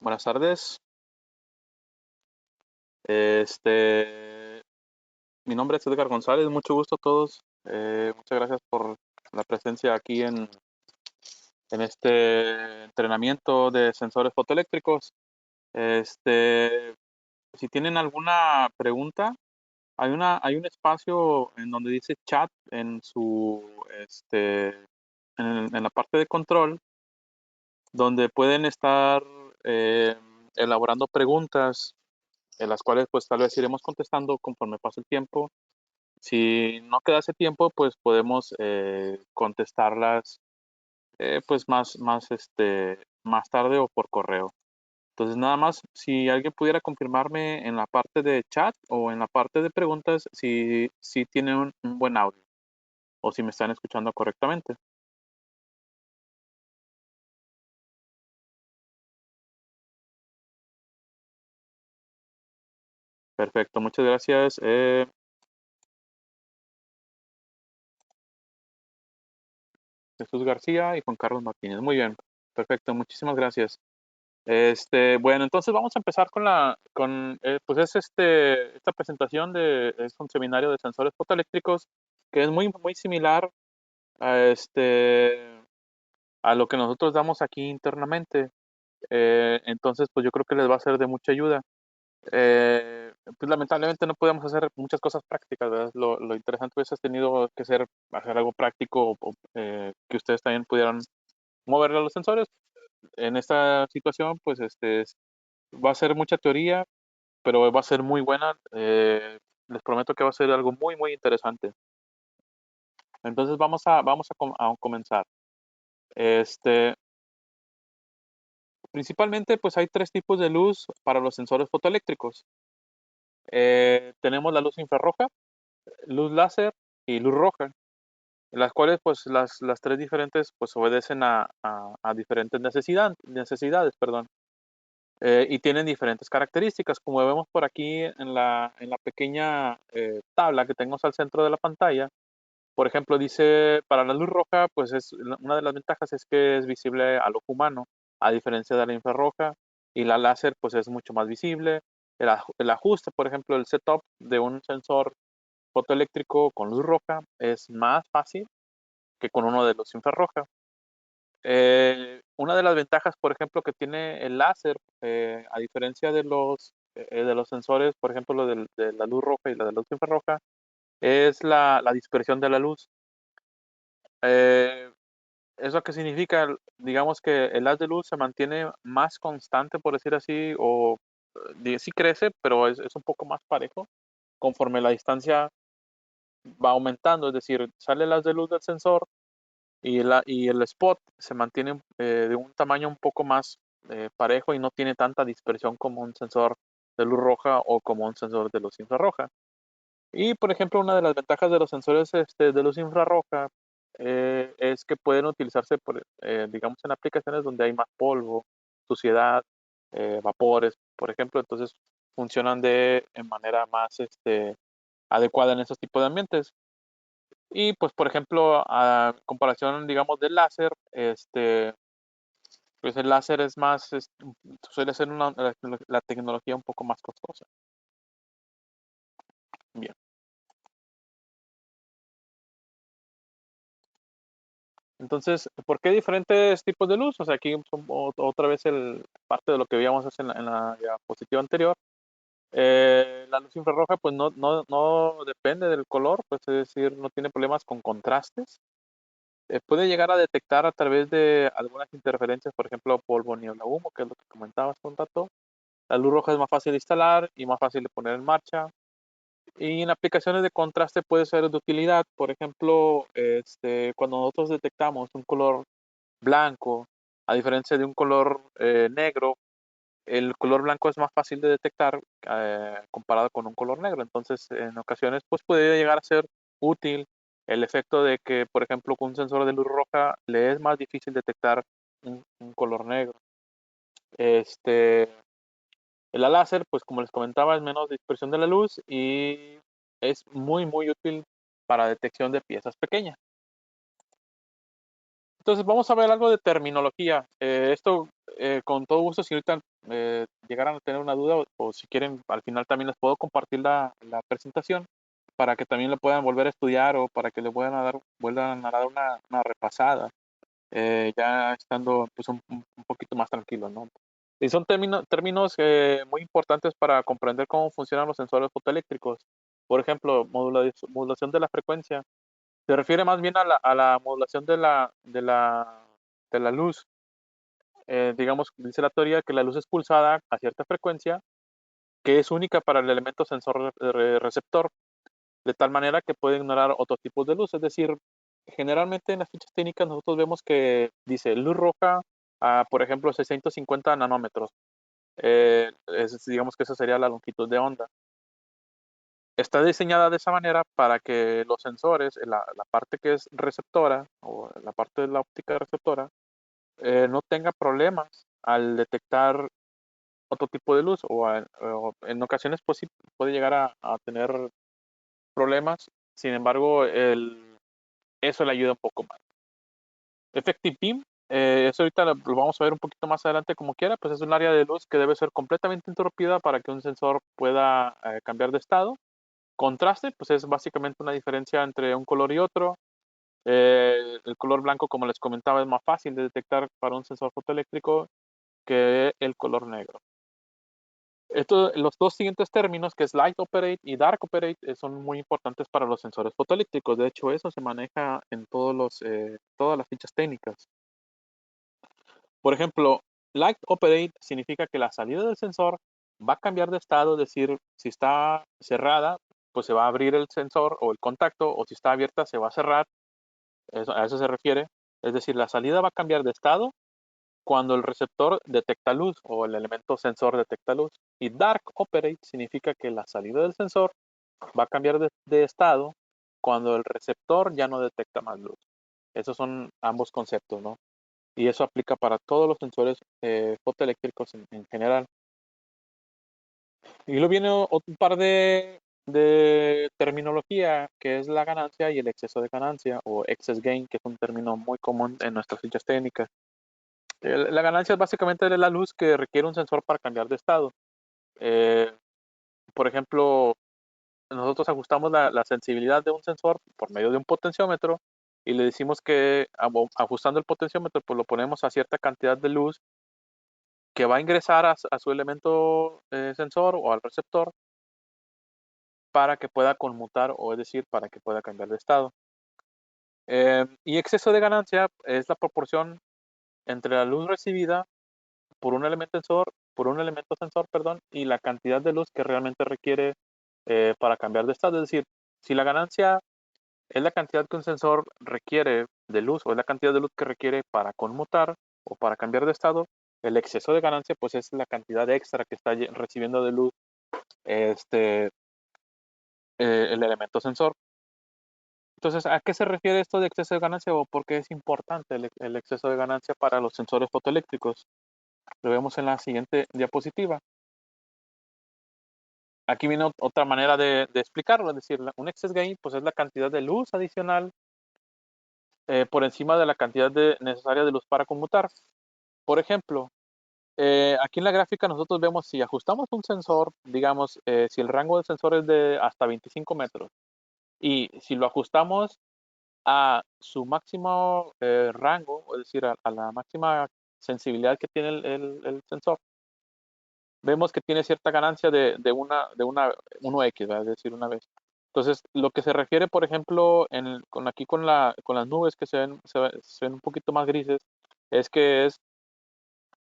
Buenas tardes. Este, Mi nombre es Edgar González. Mucho gusto a todos. Muchas gracias por la presencia aquí en este entrenamiento de sensores fotoeléctricos. Este, si tienen alguna pregunta, hay un espacio en donde dice chat en en la parte de control, donde pueden estar eh, elaborando preguntas en las cuales pues tal vez iremos contestando conforme pase el tiempo. Si no quedase tiempo, pues podemos contestarlas pues más tarde o por correo. Entonces nada más, si alguien pudiera confirmarme en la parte de chat o en la parte de preguntas si tiene un buen audio o si me están escuchando correctamente. Perfecto, muchas gracias. Jesús García y Juan Carlos Martínez. Muy bien, perfecto, muchísimas gracias. Bueno, entonces vamos a empezar pues esta presentación es un seminario de sensores fotoeléctricos que es muy similar a a lo que nosotros damos aquí internamente. Entonces, pues yo creo que les va a ser de mucha ayuda. Pues lamentablemente no podemos hacer muchas cosas prácticas, ¿verdad? Lo interesante hubiese tenido que ser hacer algo práctico que ustedes también pudieran moverle a los sensores. En esta situación, pues va a ser mucha teoría, pero va a ser muy buena. Les prometo que va a ser algo muy interesante. Entonces a comenzar. Este, Principalmente, pues hay tres tipos de luz para los sensores fotoeléctricos. Tenemos la luz infrarroja, luz láser y luz roja, las cuales, pues las tres diferentes, pues obedecen a diferentes necesidades, perdón. Y tienen diferentes características, como vemos por aquí en la pequeña tabla que tenemos al centro de la pantalla. Por ejemplo, dice, para la luz roja, pues una de las ventajas es que es visible al ojo humano, a diferencia de la infrarroja, y la láser, pues es mucho más visible. El ajuste, por ejemplo, el setup de un sensor fotoeléctrico con luz roja es más fácil que con uno de luz infrarroja. Una de las ventajas, por ejemplo, que tiene el láser, a diferencia de los sensores, por ejemplo, de la luz roja y la de la luz infrarroja, es la dispersión de la luz. Eh, ¿Eso qué significa? Digamos que el haz de luz se mantiene más constante, por decir así, o sí crece, pero es un poco más parejo conforme la distancia va aumentando. Es decir, sale el haz de luz del sensor y el spot se mantiene de un tamaño un poco más parejo y no tiene tanta dispersión como un sensor de luz roja o como un sensor de luz infrarroja. Y, por ejemplo, una de las ventajas de los sensores de luz infrarroja es que pueden utilizarse, digamos, en aplicaciones donde hay más polvo, suciedad, vapores, por ejemplo. Entonces, funcionan en manera más adecuada en esos tipos de ambientes. Y, pues, por ejemplo, a comparación, digamos, del láser, pues el láser suele ser la tecnología un poco más costosa. Bien. Entonces, ¿por qué diferentes tipos de luz? O sea, aquí otra vez parte de lo que veíamos es en la diapositiva anterior. La luz infrarroja, pues no depende del color, pues es decir, no tiene problemas con contrastes. Puede llegar a detectar a través de algunas interferencias, por ejemplo, polvo, niebla, humo, que es lo que comentabas hace un rato. La luz roja es más fácil de instalar y más fácil de poner en marcha. Y en aplicaciones de contraste puede ser de utilidad. Por ejemplo, cuando nosotros detectamos un color blanco, a diferencia de un color negro, el color blanco es más fácil de detectar comparado con un color negro. Entonces, en ocasiones, pues puede llegar a ser útil el efecto de que, por ejemplo, con un sensor de luz roja le es más difícil detectar un color negro. Este, la láser, pues como les comentaba, es menos dispersión de la luz y es muy útil para detección de piezas pequeñas. Entonces vamos a ver algo de terminología. Con todo gusto, si ahorita llegaran a tener una duda o si quieren, al final también les puedo compartir la presentación para que también lo puedan volver a estudiar o para que le vuelvan a dar una repasada, ya estando pues un poquito más tranquilo, ¿no? Y son términos muy importantes para comprender cómo funcionan los sensores fotoeléctricos. Por ejemplo, modulación de la frecuencia. Se refiere más bien a la modulación de la luz. Digamos, dice la teoría que la luz es pulsada a cierta frecuencia que es única para el elemento sensor receptor, de tal manera que puede ignorar otros tipos de luz. Es decir, generalmente en las fichas técnicas nosotros vemos que dice luz roja a, por ejemplo, 650 nanómetros. Digamos que esa sería la longitud de onda. Está diseñada de esa manera para que los sensores, la parte que es receptora o la parte de la óptica receptora, no tenga problemas al detectar otro tipo de luz o en ocasiones pues, sí puede llegar a tener problemas. Sin embargo, eso le ayuda un poco más. Effective Beam, eso ahorita lo vamos a ver un poquito más adelante como quiera, pues es un área de luz que debe ser completamente interrumpida para que un sensor pueda cambiar de estado. Contraste, pues es básicamente una diferencia entre un color y otro. El color blanco, como les comentaba, es más fácil de detectar para un sensor fotoeléctrico que el color negro. Los dos siguientes términos, que es Light Operate y Dark Operate, son muy importantes para los sensores fotoeléctricos. De hecho, eso se maneja en todas las fichas técnicas. Por ejemplo, Light Operate significa que la salida del sensor va a cambiar de estado, es decir, si está cerrada, pues se va a abrir el sensor o el contacto, o si está abierta, se va a cerrar. A eso se refiere. Es decir, la salida va a cambiar de estado cuando el receptor detecta luz o el elemento sensor detecta luz. Y Dark Operate significa que la salida del sensor va a cambiar de estado cuando el receptor ya no detecta más luz. Esos son ambos conceptos, ¿no? Y eso aplica para todos los sensores fotoeléctricos en general. Y luego viene un par de terminología, que es la ganancia y el exceso de ganancia, o excess gain, que es un término muy común en nuestras fichas técnicas. La ganancia es básicamente la luz que requiere un sensor para cambiar de estado. Eh, por ejemplo, nosotros ajustamos la sensibilidad de un sensor por medio de un potenciómetro y le decimos que ajustando el potenciómetro, pues lo ponemos a cierta cantidad de luz que va a ingresar a su elemento sensor o al receptor para que pueda conmutar o es decir, para que pueda cambiar de estado. Y exceso de ganancia es la proporción entre la luz recibida por un elemento sensor, perdón, y la cantidad de luz que realmente requiere para cambiar de estado. Es decir, si la ganancia es la cantidad que un sensor requiere de luz o es la cantidad de luz que requiere para conmutar o para cambiar de estado, el exceso de ganancia pues es la cantidad extra que está recibiendo de luz este, el elemento sensor. Entonces, ¿a qué se refiere esto de exceso de ganancia o por qué es importante el exceso de ganancia para los sensores fotoeléctricos? Lo vemos en la siguiente diapositiva. Aquí viene otra manera de explicarlo, es decir, un excess gain pues es la cantidad de luz adicional por encima de la cantidad necesaria de luz para conmutar. Por ejemplo, aquí en la gráfica nosotros vemos si ajustamos un sensor, digamos, si el rango del sensor es de hasta 25 metros y si lo ajustamos a su máximo rango, es decir, a la máxima sensibilidad que tiene el sensor, vemos que tiene cierta ganancia de 1x, ¿verdad? Es decir, una vez. Entonces, lo que se refiere, por ejemplo, aquí con las nubes que se ven un poquito más grises, es que es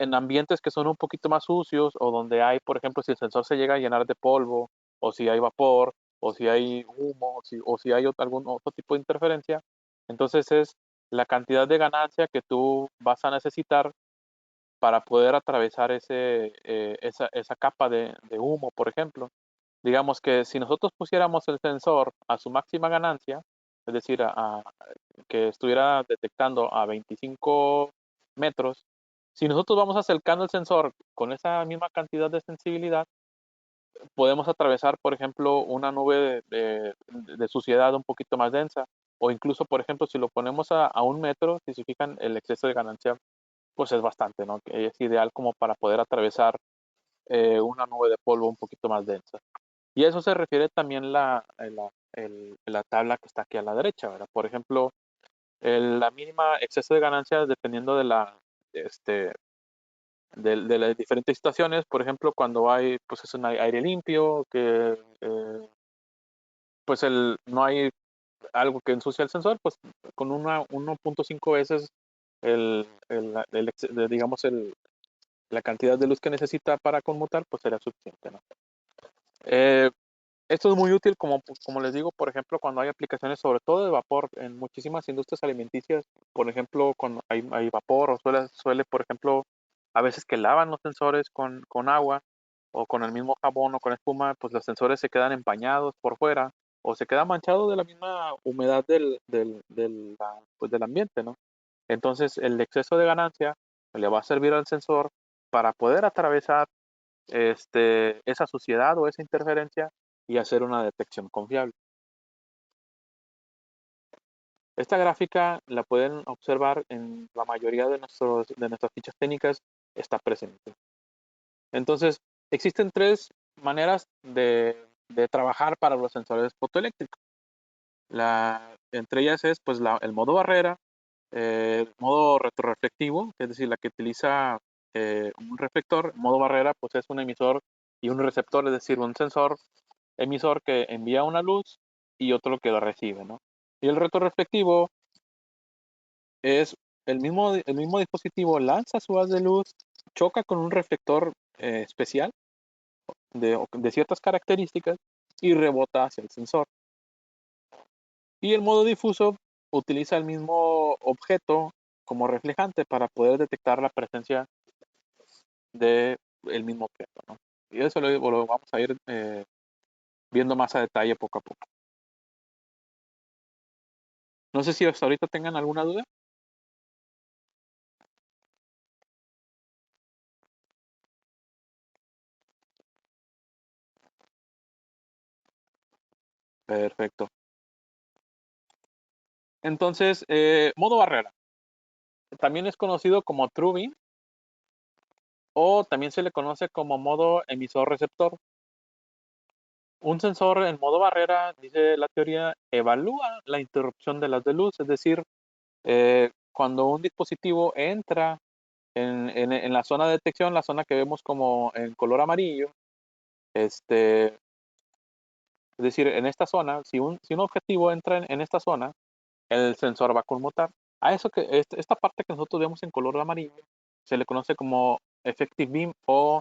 en ambientes que son un poquito más sucios o donde hay, por ejemplo, si el sensor se llega a llenar de polvo o si hay vapor o si hay humo o si hay algún otro tipo de interferencia, entonces es la cantidad de ganancia que tú vas a necesitar para poder atravesar esa capa de humo, por ejemplo. Digamos que si nosotros pusiéramos el sensor a su máxima ganancia, es decir, que estuviera detectando a 25 metros, si nosotros vamos acercando el sensor con esa misma cantidad de sensibilidad, podemos atravesar, por ejemplo, una nube de suciedad un poquito más densa, o incluso, por ejemplo, si lo ponemos a 1 metro, si se fijan, el exceso de ganancia, pues es bastante, ¿no? Que es ideal como para poder atravesar una nube de polvo un poquito más densa. Y a eso se refiere también la tabla que está aquí a la derecha, ¿verdad? Por ejemplo, la mínima exceso de ganancias dependiendo este, de las diferentes situaciones. Por ejemplo, cuando hay, pues es un aire limpio, que pues no hay algo que ensucia el sensor, pues con 1.5 veces digamos, la cantidad de luz que necesita para conmutar, pues sería suficiente, ¿no? Eh, Esto es muy útil, como les digo, por ejemplo, cuando hay aplicaciones sobre todo de vapor en muchísimas industrias alimenticias. Por ejemplo, cuando hay vapor o suele, por ejemplo, a veces que lavan los sensores con agua o con el mismo jabón o con espuma, pues los sensores se quedan empañados por fuera o se quedan manchados de la misma humedad pues del ambiente, ¿no? Entonces, el exceso de ganancia le va a servir al sensor para poder atravesar esa suciedad o esa interferencia y hacer una detección confiable. Esta gráfica la pueden observar en la mayoría de nuestras fichas técnicas, está presente. Entonces, existen tres maneras de trabajar para los sensores fotoeléctricos. Entre ellas es pues, el modo barrera, el modo retroreflectivo, que es decir, la que utiliza un reflector. El modo barrera pues, es un emisor y un receptor, es decir, un sensor emisor que envía una luz y otro que la recibe, ¿no? Y el retroreflectivo es el mismo dispositivo lanza su haz de luz, choca con un reflector especial de ciertas características y rebota hacia el sensor. Y el modo difuso utiliza el mismo objeto como reflejante para poder detectar la presencia del mismo objeto, ¿no? Y eso lo vamos a ir viendo más a detalle poco a poco. No sé si hasta ahorita tengan alguna duda. Perfecto. Entonces, modo barrera. También es conocido como True Beam o también se le conoce como modo emisor-receptor. Un sensor en modo barrera, dice la teoría, evalúa la interrupción de las de luz, es decir, cuando un dispositivo entra en la zona de detección, la zona que vemos como en color amarillo, es decir, en esta zona, si un objetivo entra en esta zona, el sensor va a conmutar. A eso esta parte que nosotros vemos en color amarillo se le conoce como effective beam o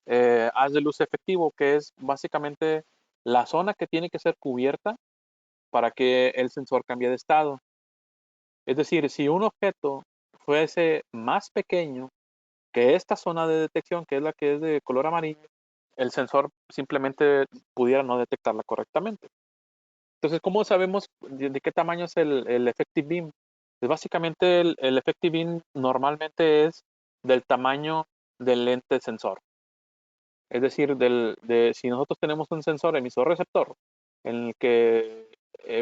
haz de luz efectivo, que es básicamente la zona que tiene que ser cubierta para que el sensor cambie de estado. Es decir, si un objeto fuese más pequeño que esta zona de detección, que es la que es de color amarillo, el sensor simplemente pudiera no detectarla correctamente. Entonces, ¿cómo sabemos de qué tamaño es el effective beam? Pues básicamente el effective beam normalmente es del tamaño del lente sensor. Es decir, si nosotros tenemos un sensor emisor-receptor, en el que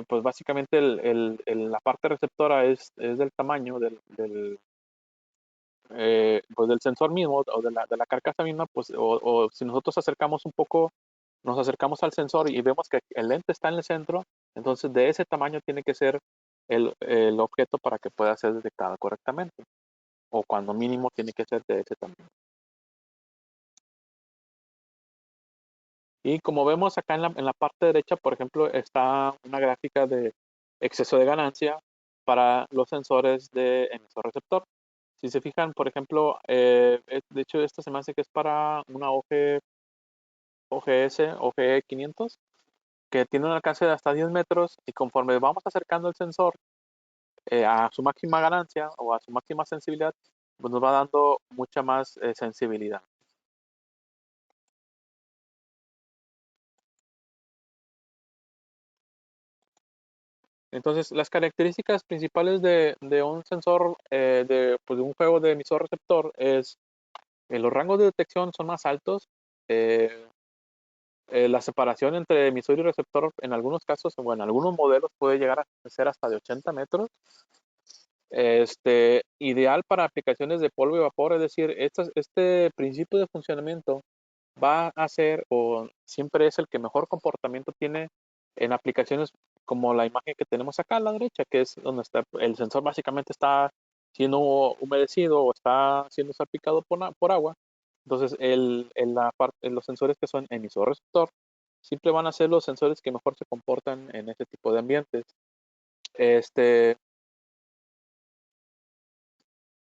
pues básicamente la parte receptora es del tamaño pues del sensor mismo o de la carcasa misma, pues, o si nosotros acercamos un poco, nos acercamos al sensor y vemos que el lente está en el centro, entonces de ese tamaño tiene que ser el objeto para que pueda ser detectado correctamente, o cuando mínimo tiene que ser de ese tamaño. Y como vemos acá en la parte derecha, por ejemplo, está una gráfica de exceso de ganancia para los sensores de emisor-receptor. Si se fijan, por ejemplo, de hecho esta se me hace que es para una OGS, OGE 500, que tiene un alcance de hasta 10 metros y conforme vamos acercando el sensor a su máxima ganancia o a su máxima sensibilidad, pues nos va dando mucha más sensibilidad. Entonces, las características principales de un sensor, pues de un juego de emisor-receptor es los rangos de detección son más altos, eh, la separación entre emisor y receptor en algunos casos, o en algunos modelos puede llegar a ser hasta de 80 metros. Ideal para aplicaciones de polvo y vapor, es decir, este principio de funcionamiento va a ser o siempre es el que mejor comportamiento tiene en aplicaciones como la imagen que tenemos acá a la derecha, que es donde está el sensor básicamente está siendo humedecido o está siendo salpicado por agua. Entonces, los sensores que son emisor-receptor siempre van a ser los sensores que mejor se comportan en este tipo de ambientes. Este,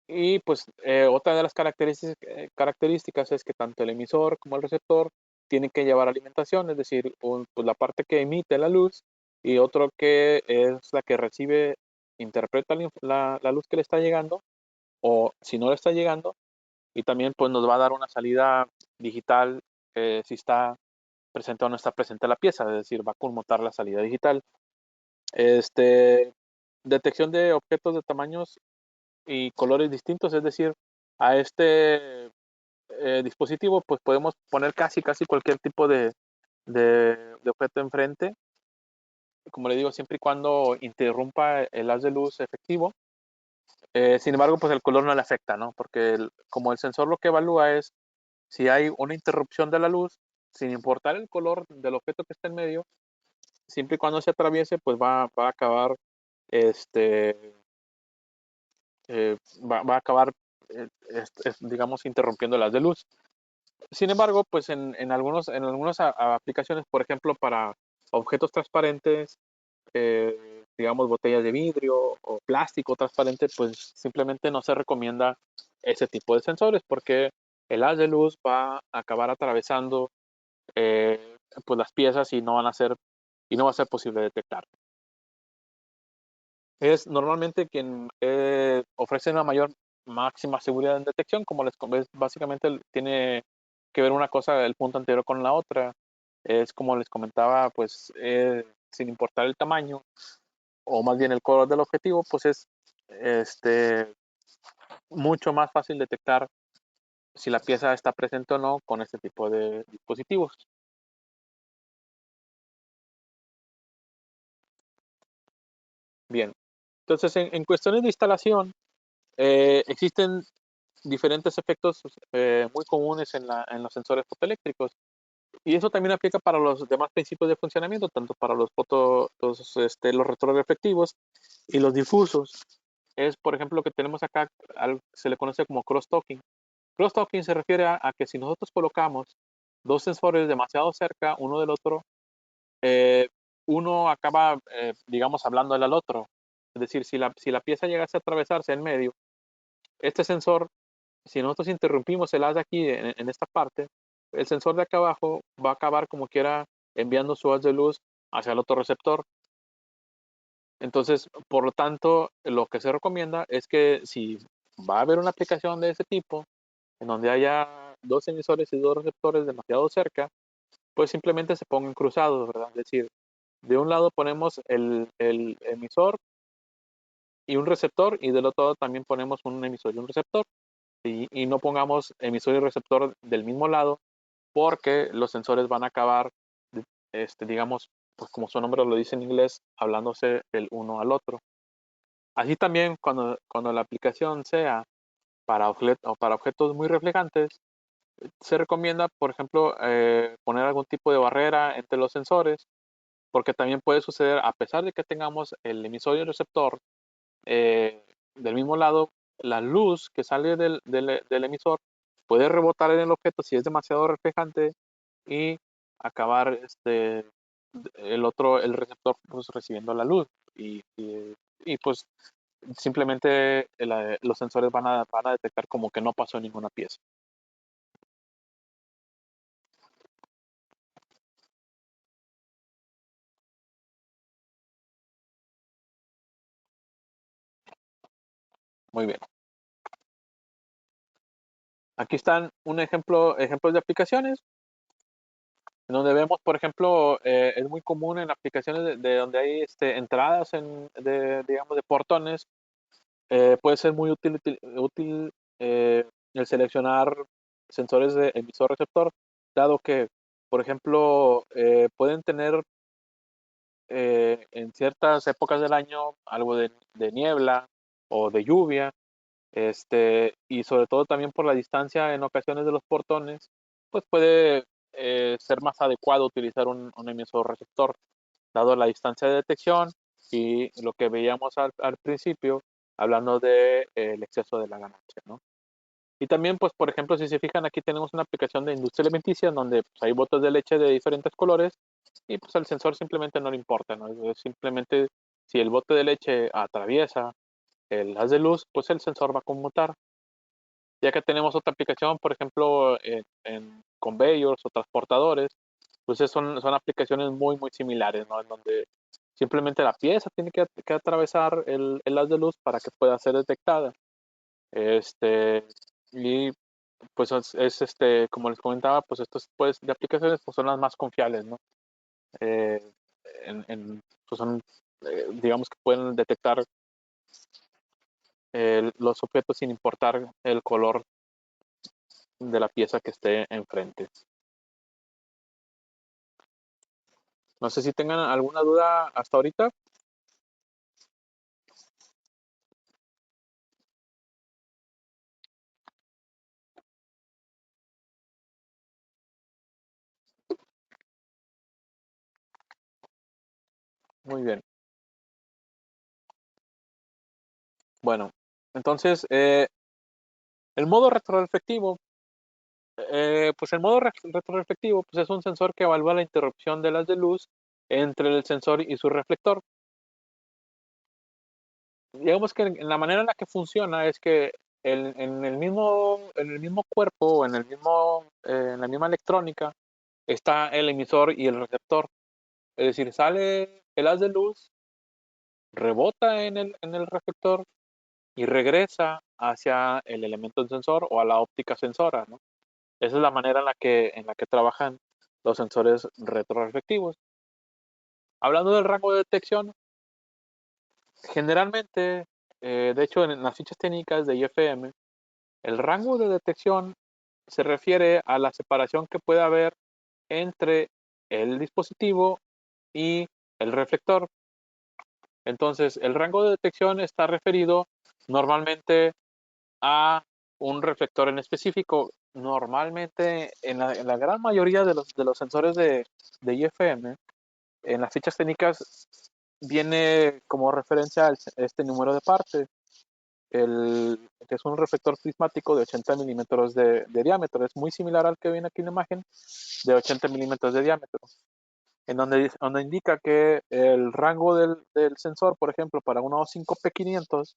y pues otra de las características es que tanto el emisor como el receptor tienen que llevar alimentación, es decir, pues la parte que emite la luz y otro que es la que recibe, interpreta la luz que le está llegando o si no le está llegando y también pues nos va a dar una salida digital si está presente o no está presente la pieza, es decir, va a conmutar la salida digital. Este, detección de objetos de tamaños y colores distintos, es decir, a este dispositivo pues podemos poner casi cualquier tipo de objeto enfrente, como le digo, siempre y cuando interrumpa el haz de luz efectivo. Sin embargo, pues el color no le afecta, ¿no? Porque como el sensor lo que evalúa es si hay una interrupción de la luz, sin importar el color del objeto que está en medio, siempre y cuando se atraviese, pues va a acabar, este, va a acabar, digamos, interrumpiendo las de luz. Sin embargo, pues en algunas aplicaciones, por ejemplo, para objetos transparentes, digamos botellas de vidrio o plástico transparente, pues simplemente no se recomienda ese tipo de sensores porque el haz de luz va a acabar atravesando pues las piezas y no van a ser y no va a ser posible detectar. Es normalmente quien ofrece una mayor máxima seguridad en detección, como básicamente tiene que ver una cosa el punto anterior con la otra. Es como les comentaba, pues sin importar el tamaño o más bien el color del objetivo, pues es este, mucho más fácil detectar si la pieza está presente o no con este tipo de dispositivos. Bien, entonces en cuestiones de instalación existen diferentes efectos muy comunes en los sensores fotoeléctricos. Y eso también aplica para los demás principios de funcionamiento, tanto para los retroreflectivos y los difusos. Es, por ejemplo, lo que tenemos acá, se le conoce como cross-talking. Cross-talking se refiere a que si nosotros colocamos dos sensores demasiado cerca uno del otro, eh, uno acaba, digamos, hablando al otro. Es decir, si la pieza llegase a atravesarse en medio, este sensor, si nosotros interrumpimos el haz de aquí en esta parte, el sensor de acá abajo va a acabar como quiera enviando su haz de luz hacia el otro receptor. Entonces, por lo tanto, lo que se recomienda es que si va a haber una aplicación de ese tipo, en donde haya dos emisores y dos receptores demasiado cerca, pues simplemente se pongan cruzados, ¿verdad? Es decir, de un lado ponemos el emisor y un receptor, y del otro lado también ponemos un emisor y un receptor. Y no pongamos emisor y receptor del mismo lado porque los sensores van a acabar, digamos, pues como su nombre lo dice en inglés, hablándose el uno al otro. Así también cuando la aplicación sea para objetos muy reflejantes, se recomienda, por ejemplo, poner algún tipo de barrera entre los sensores, porque también puede suceder, a pesar de que tengamos el emisor y el receptor del mismo lado, la luz que sale del emisor puede rebotar en el objeto si es demasiado reflejante y acabar el receptor pues, recibiendo la luz y, pues simplemente los sensores van a detectar como que no pasó ninguna pieza. Muy bien. Aquí están ejemplos de aplicaciones, en donde vemos, por ejemplo, es muy común en aplicaciones de donde hay entradas digamos, de portones. Puede ser muy útil el seleccionar sensores de emisor-receptor, dado que, por ejemplo, pueden tener en ciertas épocas del año algo de niebla o de lluvia, y sobre todo también por la distancia en ocasiones de los portones. pues puede ser más adecuado utilizar un emisor receptor, dado la distancia de detección y lo que veíamos al principio, hablando de, el exceso de la ganancia, ¿no? Y también, pues, por ejemplo, si se fijan, aquí tenemos una aplicación de industria alimenticia donde pues, hay botes de leche de diferentes colores y pues al sensor simplemente no le importa, ¿no? Es simplemente si el bote de leche atraviesa el haz de luz, pues el sensor va a conmutar. Ya que tenemos otra aplicación, por ejemplo, en conveyors o transportadores, pues son aplicaciones muy similares, ¿no? En donde simplemente la pieza tiene que atravesar el haz de luz para que pueda ser detectada. Este, y pues como les comentaba, pues estos pues, de aplicaciones pues, son las más confiables, ¿no? Eh, pues son, digamos que pueden detectar los objetos sin importar el color de la pieza que esté enfrente. No sé si tengan alguna duda hasta ahorita. Muy bien. Bueno, entonces, el modo retroreflectivo, pues el modo retroreflectivo pues es un sensor que evalúa la interrupción de las de luz entre el sensor y su reflector. Digamos que en la manera en la que funciona es que en el mismo cuerpo, en la misma electrónica, está el emisor y el receptor. Es decir, sale el haz de luz, rebota en el receptor y regresa hacia el elemento del sensor o a la óptica sensora, ¿no? Esa es la manera en la que trabajan los sensores retroreflectivos. Hablando del rango de detección, generalmente, de hecho en las fichas técnicas de IFM, el rango de detección se refiere a la separación que puede haber entre el dispositivo y el reflector. Entonces, el rango de detección está referido normalmente a un reflector en específico. Normalmente, en la gran mayoría de los sensores de IFM, en las fichas técnicas viene como referencia este número de parte, que es un reflector prismático de 80 milímetros de diámetro. Es muy similar al que viene aquí en la imagen, de 80 milímetros de diámetro, en donde indica que el rango del sensor, por ejemplo, para una O5P500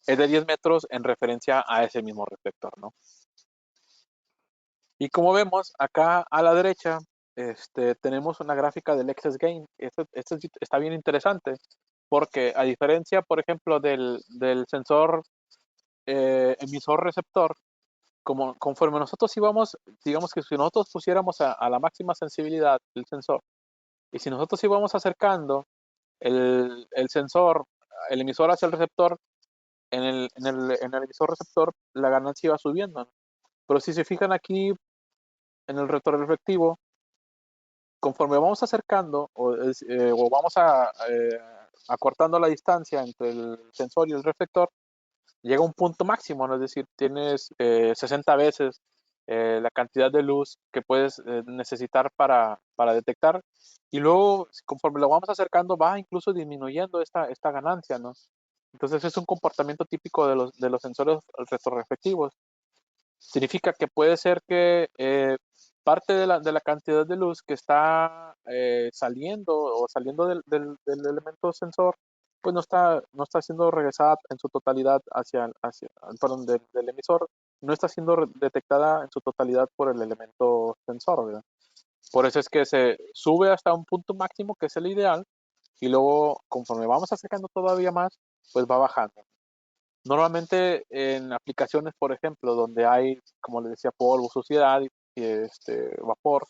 es de 10 metros en referencia a ese mismo reflector, ¿no? Y como vemos, acá a la derecha tenemos una gráfica del excess gain. Esto está bien interesante porque a diferencia, por ejemplo, del sensor emisor-receptor, conforme nosotros íbamos, digamos que si nosotros pusiéramos a la máxima sensibilidad el sensor y si nosotros íbamos acercando el sensor, el emisor hacia el receptor, en el emisor receptor la ganancia iba subiendo, ¿no? Pero si se fijan aquí en el retroreflectivo, conforme vamos acercando o vamos acortando la distancia entre el sensor y el reflector, llega a un punto máximo, ¿no? Es decir, tienes 60 veces la cantidad de luz que puedes necesitar para detectar y luego conforme lo vamos acercando va incluso disminuyendo esta ganancia, ¿no? Entonces es un comportamiento típico de los sensores retroreflectivos. Significa que puede ser que parte de la cantidad de luz que está saliendo o saliendo del elemento sensor, pues no está siendo regresada en su totalidad perdón, del emisor, no está siendo detectada en su totalidad por el elemento sensor, ¿verdad? Por eso es que se sube hasta un punto máximo, que es el ideal, y luego, conforme vamos acercando todavía más, pues va bajando. Normalmente en aplicaciones, por ejemplo, donde hay, como les decía, polvo, suciedad y vapor,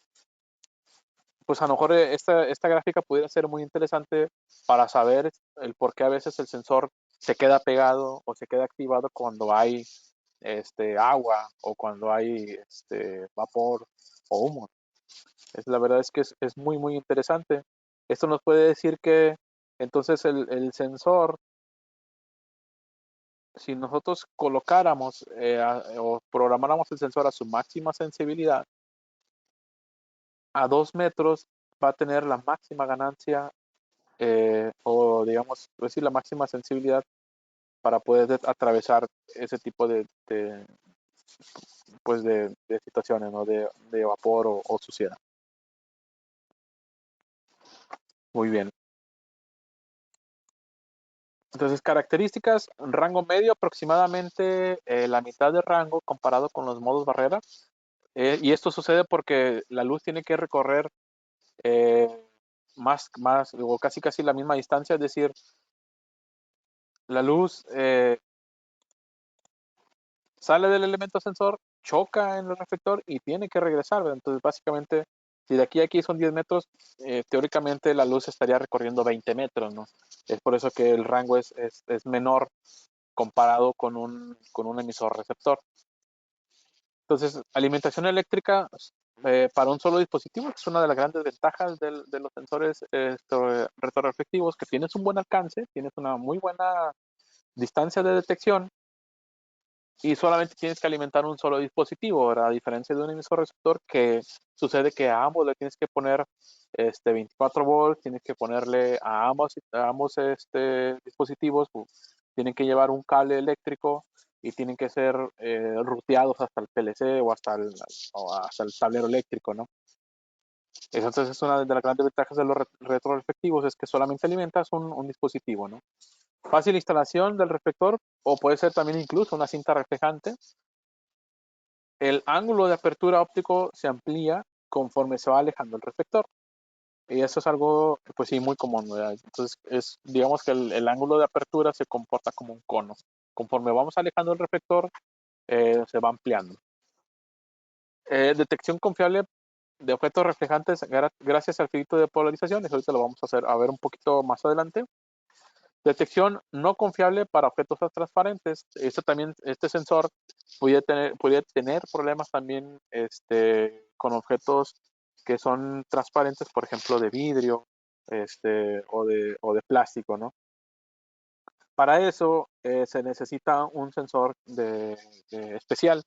pues a lo mejor esta gráfica pudiera ser muy interesante para saber el por qué a veces el sensor se queda pegado o se queda activado cuando hay agua o cuando hay vapor o humo. La verdad es que es muy interesante. Esto nos puede decir que entonces el sensor si nosotros colocáramos o programáramos el sensor a su máxima sensibilidad, a 2 metros va a tener la máxima ganancia o digamos, decir, la máxima sensibilidad para poder atravesar ese tipo pues de situaciones, ¿no? De vapor o suciedad. Muy bien. Entonces, características, rango medio, aproximadamente la mitad de rango comparado con los modos barrera. Y esto sucede porque la luz tiene que recorrer eh, más, o casi la misma distancia, es decir, la luz sale del elemento sensor, choca en el reflector y tiene que regresar, ¿verdad? Entonces, básicamente, si de aquí a aquí son 10 metros, teóricamente la luz estaría recorriendo 20 metros, ¿no? Es por eso que el rango es menor comparado con un emisor receptor. Entonces, alimentación eléctrica para un solo dispositivo es una de las grandes ventajas de los sensores retroreflectivos, que tienes un buen alcance, tienes una muy buena distancia de detección y solamente tienes que alimentar un solo dispositivo, ¿verdad? A diferencia de un emisor receptor que sucede que a ambos le tienes que poner 24 volts, tienes que ponerle a ambos dispositivos, tienen que llevar un cable eléctrico y tienen que ser ruteados hasta el PLC o hasta el tablero eléctrico, ¿no? Entonces es una de las grandes ventajas de los retroreflectivos, es que solamente alimentas un dispositivo, ¿no? Fácil instalación del reflector o puede ser también incluso una cinta reflejante. El ángulo de apertura óptico se amplía conforme se va alejando el reflector. Y eso es algo, pues sí, muy común, ¿verdad? Entonces, digamos que el ángulo de apertura se comporta como un cono. Conforme vamos alejando el reflector, se va ampliando. Detección confiable de objetos reflejantes gracias al filtro de polarización. Eso ahorita lo vamos a ver un poquito más adelante. Detección no confiable para objetos transparentes. Este sensor podría tener problemas también con objetos que son transparentes, por ejemplo, de vidrio o de plástico, ¿no? Para eso se necesita un sensor especial.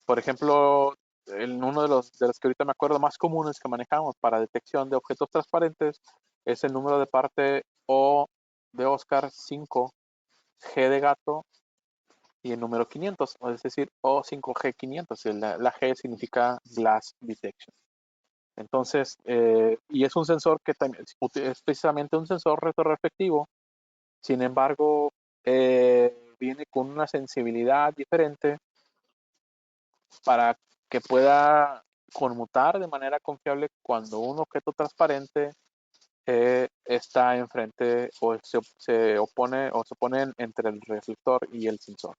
Por ejemplo, uno de los que ahorita me acuerdo más comunes que manejamos para detección de objetos transparentes es el número de parte O de Oscar 5, G de gato y el número 500, es decir, O5G500. La G significa Glass Detection. Entonces, y es un sensor que también es precisamente un sensor retroreflectivo, sin embargo, viene con una sensibilidad diferente para que pueda conmutar de manera confiable cuando un objeto transparente está enfrente o se opone o se pone entre el reflector y el sensor.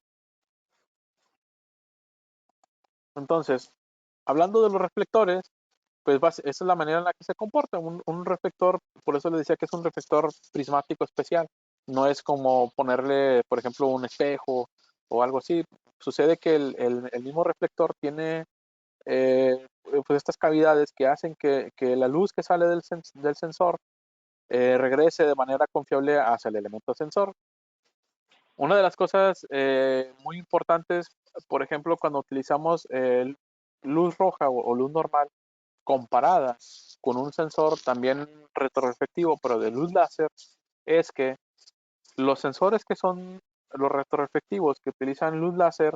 Entonces, hablando de los reflectores, pues esa es la manera en la que se comporta. Un reflector, por eso le decía que es un reflector prismático especial. No es como ponerle, por ejemplo, un espejo o algo así. Sucede que el mismo reflector tiene pues estas cavidades que hacen que la luz que sale del sensor regrese de manera confiable hacia el elemento sensor. Una de las cosas muy importantes, por ejemplo, cuando utilizamos luz roja o luz normal comparada con un sensor también retroreflectivo, pero de luz láser, es que los sensores que son los retroreflectivos que utilizan luz láser,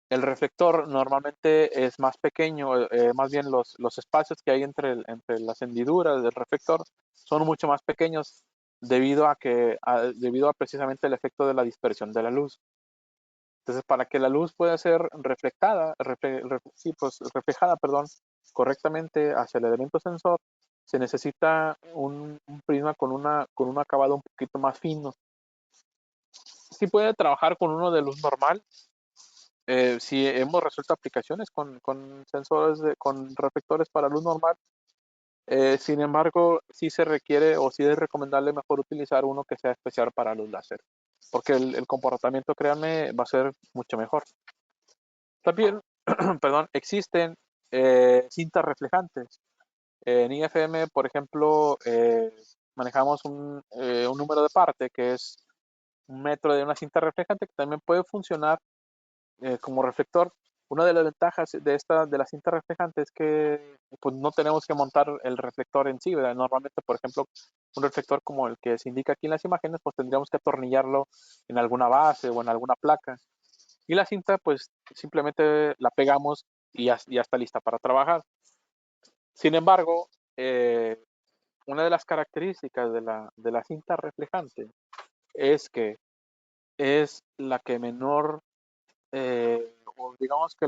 el reflector normalmente es más pequeño, más bien los espacios que hay entre las hendiduras del reflector son mucho más pequeños debido a precisamente el efecto de la dispersión de la luz. Entonces, para que la luz pueda ser reflejada, perdón, correctamente hacia el elemento sensor, se necesita un prisma con un acabado un poquito más fino. Sí puede trabajar con uno de luz normal. Si hemos resuelto aplicaciones con sensores, con reflectores para luz normal. Sin embargo, sí se requiere o sí es recomendable mejor utilizar uno que sea especial para luz láser, porque el comportamiento, créanme, va a ser mucho mejor. También, perdón, existen cintas reflejantes. En IFM, por ejemplo, manejamos un número de parte que es un metro de una cinta reflejante que también puede funcionar como reflector. Una de las ventajas de la cinta reflejante es que pues, no tenemos que montar el reflector en sí, ¿verdad? Normalmente, por ejemplo, un reflector como el que se indica aquí en las imágenes, pues tendríamos que atornillarlo en alguna base o en alguna placa. Y la cinta, pues simplemente la pegamos y ya está lista para trabajar. Sin embargo, una de las características de la cinta reflejante es que es la que menor, o digamos que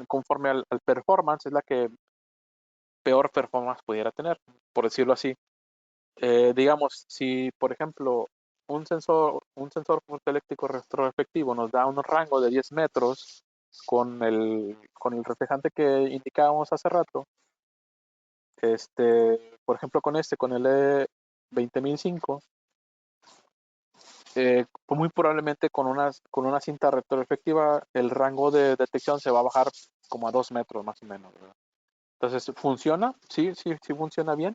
conforme al performance, es la que peor performance pudiera tener, por decirlo así. Digamos, si por ejemplo un sensor fotoeléctrico retroefectivo nos da un rango de 10 metros con el reflejante que indicábamos hace rato, por ejemplo con el E20005, pues muy probablemente con una cinta retroeflectiva el rango de detección se va a bajar como a 2 metros más o menos, ¿verdad? Entonces, ¿funciona? Sí, sí, sí funciona bien,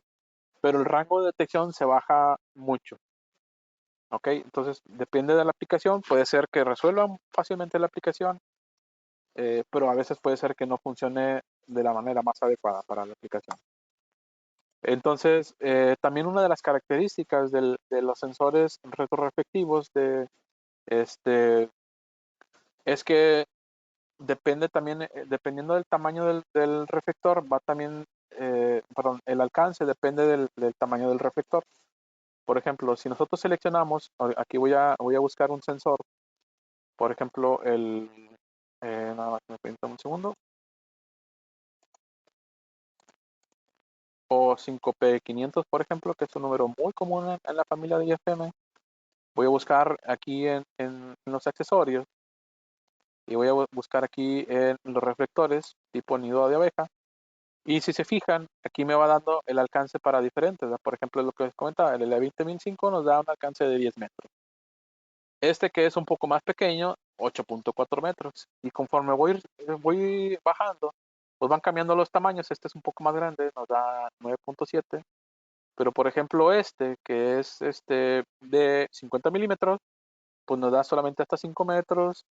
pero el rango de detección se baja mucho, ¿ok? Entonces, depende de la aplicación, puede ser que resuelva fácilmente la aplicación, pero a veces puede ser que no funcione de la manera más adecuada para la aplicación. Entonces, también una de las características de los sensores retroreflectivos es que depende también, dependiendo del tamaño del reflector, va también, perdón, el alcance depende del tamaño del reflector. Por ejemplo, si nosotros seleccionamos, aquí voy a buscar un sensor, por ejemplo, nada más me permítame un segundo, o 5P500, por ejemplo, que es un número muy común en la familia de IFM. Voy a buscar aquí en los accesorios y voy a buscar aquí en los reflectores tipo nido de abeja. Y si se fijan, aquí me va dando el alcance para diferentes, ¿verdad? Por ejemplo, lo que les comentaba, el E20005 nos da un alcance de 10 metros. Este que es un poco más pequeño, 8.4 metros. Y conforme voy bajando, pues van cambiando los tamaños. Este es un poco más grande, nos da 9.7. Pero por ejemplo que es de 50 milímetros, pues nos da solamente hasta 5 metros.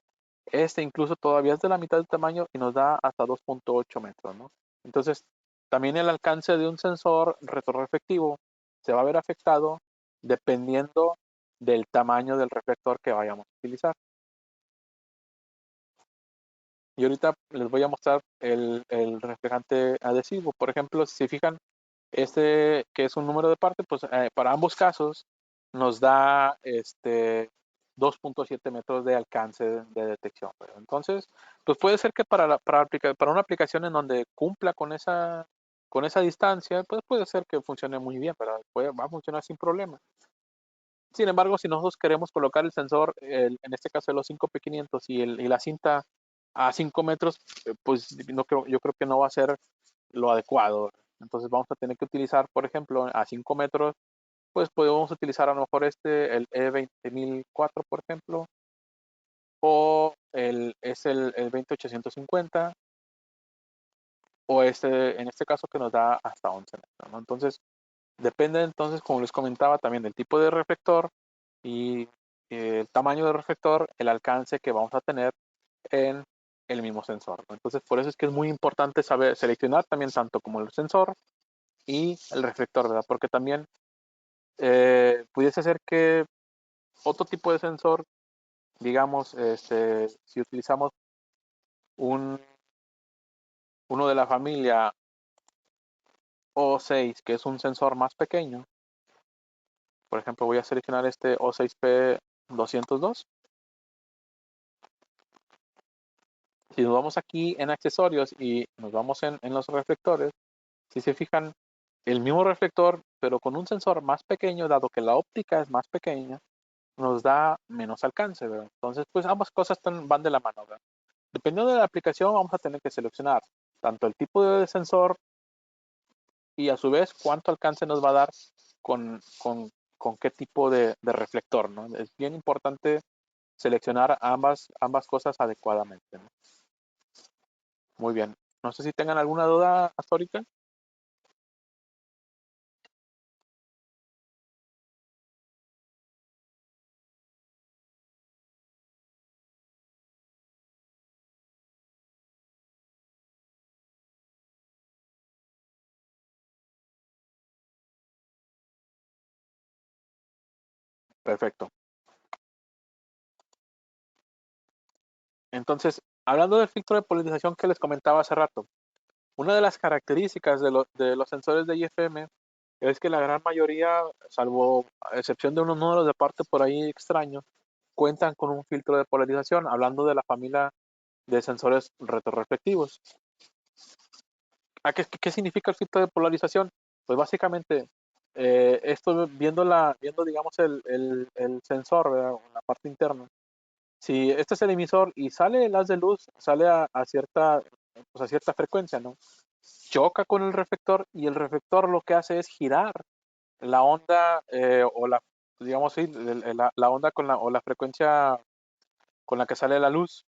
Este incluso todavía es de la mitad del tamaño y nos da hasta 2.8 metros, ¿no? Entonces, también el alcance de un sensor retroreflectivo se va a ver afectado dependiendo del tamaño del reflector que vayamos a utilizar. Y ahorita les voy a mostrar el reflejante adhesivo. Por ejemplo, si se fijan, este que es un número de parte, pues para ambos casos nos da 2.7 metros de alcance de detección. ¿Verdad? Entonces, pues puede ser que para una aplicación en donde cumpla con esa distancia, pues puede ser que funcione muy bien, pero va a funcionar sin problema. Sin embargo, si nosotros queremos colocar el sensor, en este caso de los 5P500 y la cinta a 5 metros, pues yo creo que no va a ser lo adecuado. Entonces vamos a tener que utilizar, por ejemplo, a 5 metros, pues podemos utilizar a lo mejor el E20004, por ejemplo, o el 20850, o en este caso que nos da hasta 11 metros, ¿no? Entonces, depende entonces, como les comentaba, también del tipo de reflector y el tamaño del reflector, el alcance que vamos a tener en el mismo sensor, ¿no? Entonces, por eso es que es muy importante saber seleccionar también tanto como el sensor y el reflector, ¿verdad? Porque también pudiese ser que otro tipo de sensor, digamos, si utilizamos un, uno de la familia O6, que es un sensor más pequeño, por ejemplo, voy a seleccionar este O6P202. Si nos vamos aquí en accesorios y nos vamos en los reflectores, si se fijan, el mismo reflector, pero con un sensor más pequeño, dado que la óptica es más pequeña, nos da menos alcance, ¿verdad? Entonces, pues ambas cosas van de la mano, ¿verdad? Dependiendo de la aplicación, vamos a tener que seleccionar tanto el tipo de sensor y a su vez cuánto alcance nos va a dar con, con, con qué tipo de reflector, ¿no? Es bien importante seleccionar ambas cosas adecuadamente, ¿no? Muy bien. No sé si tengan alguna duda hasta ahorita. Perfecto. Entonces, hablando del filtro de polarización que les comentaba hace rato, una de las características de los sensores de IFM es que la gran mayoría, salvo a excepción de unos números de parte por ahí extraños, cuentan con un filtro de polarización, hablando de la familia de sensores retroreflectivos. ¿Qué significa el filtro de polarización? Pues básicamente, esto viendo digamos, el sensor, ¿verdad? La parte interna. Si este es el emisor y sale el haz de luz, sale pues a cierta frecuencia, ¿no? Choca con el reflector y el reflector lo que hace es girar la onda digamos, sí, la onda o la frecuencia con la que sale la luz.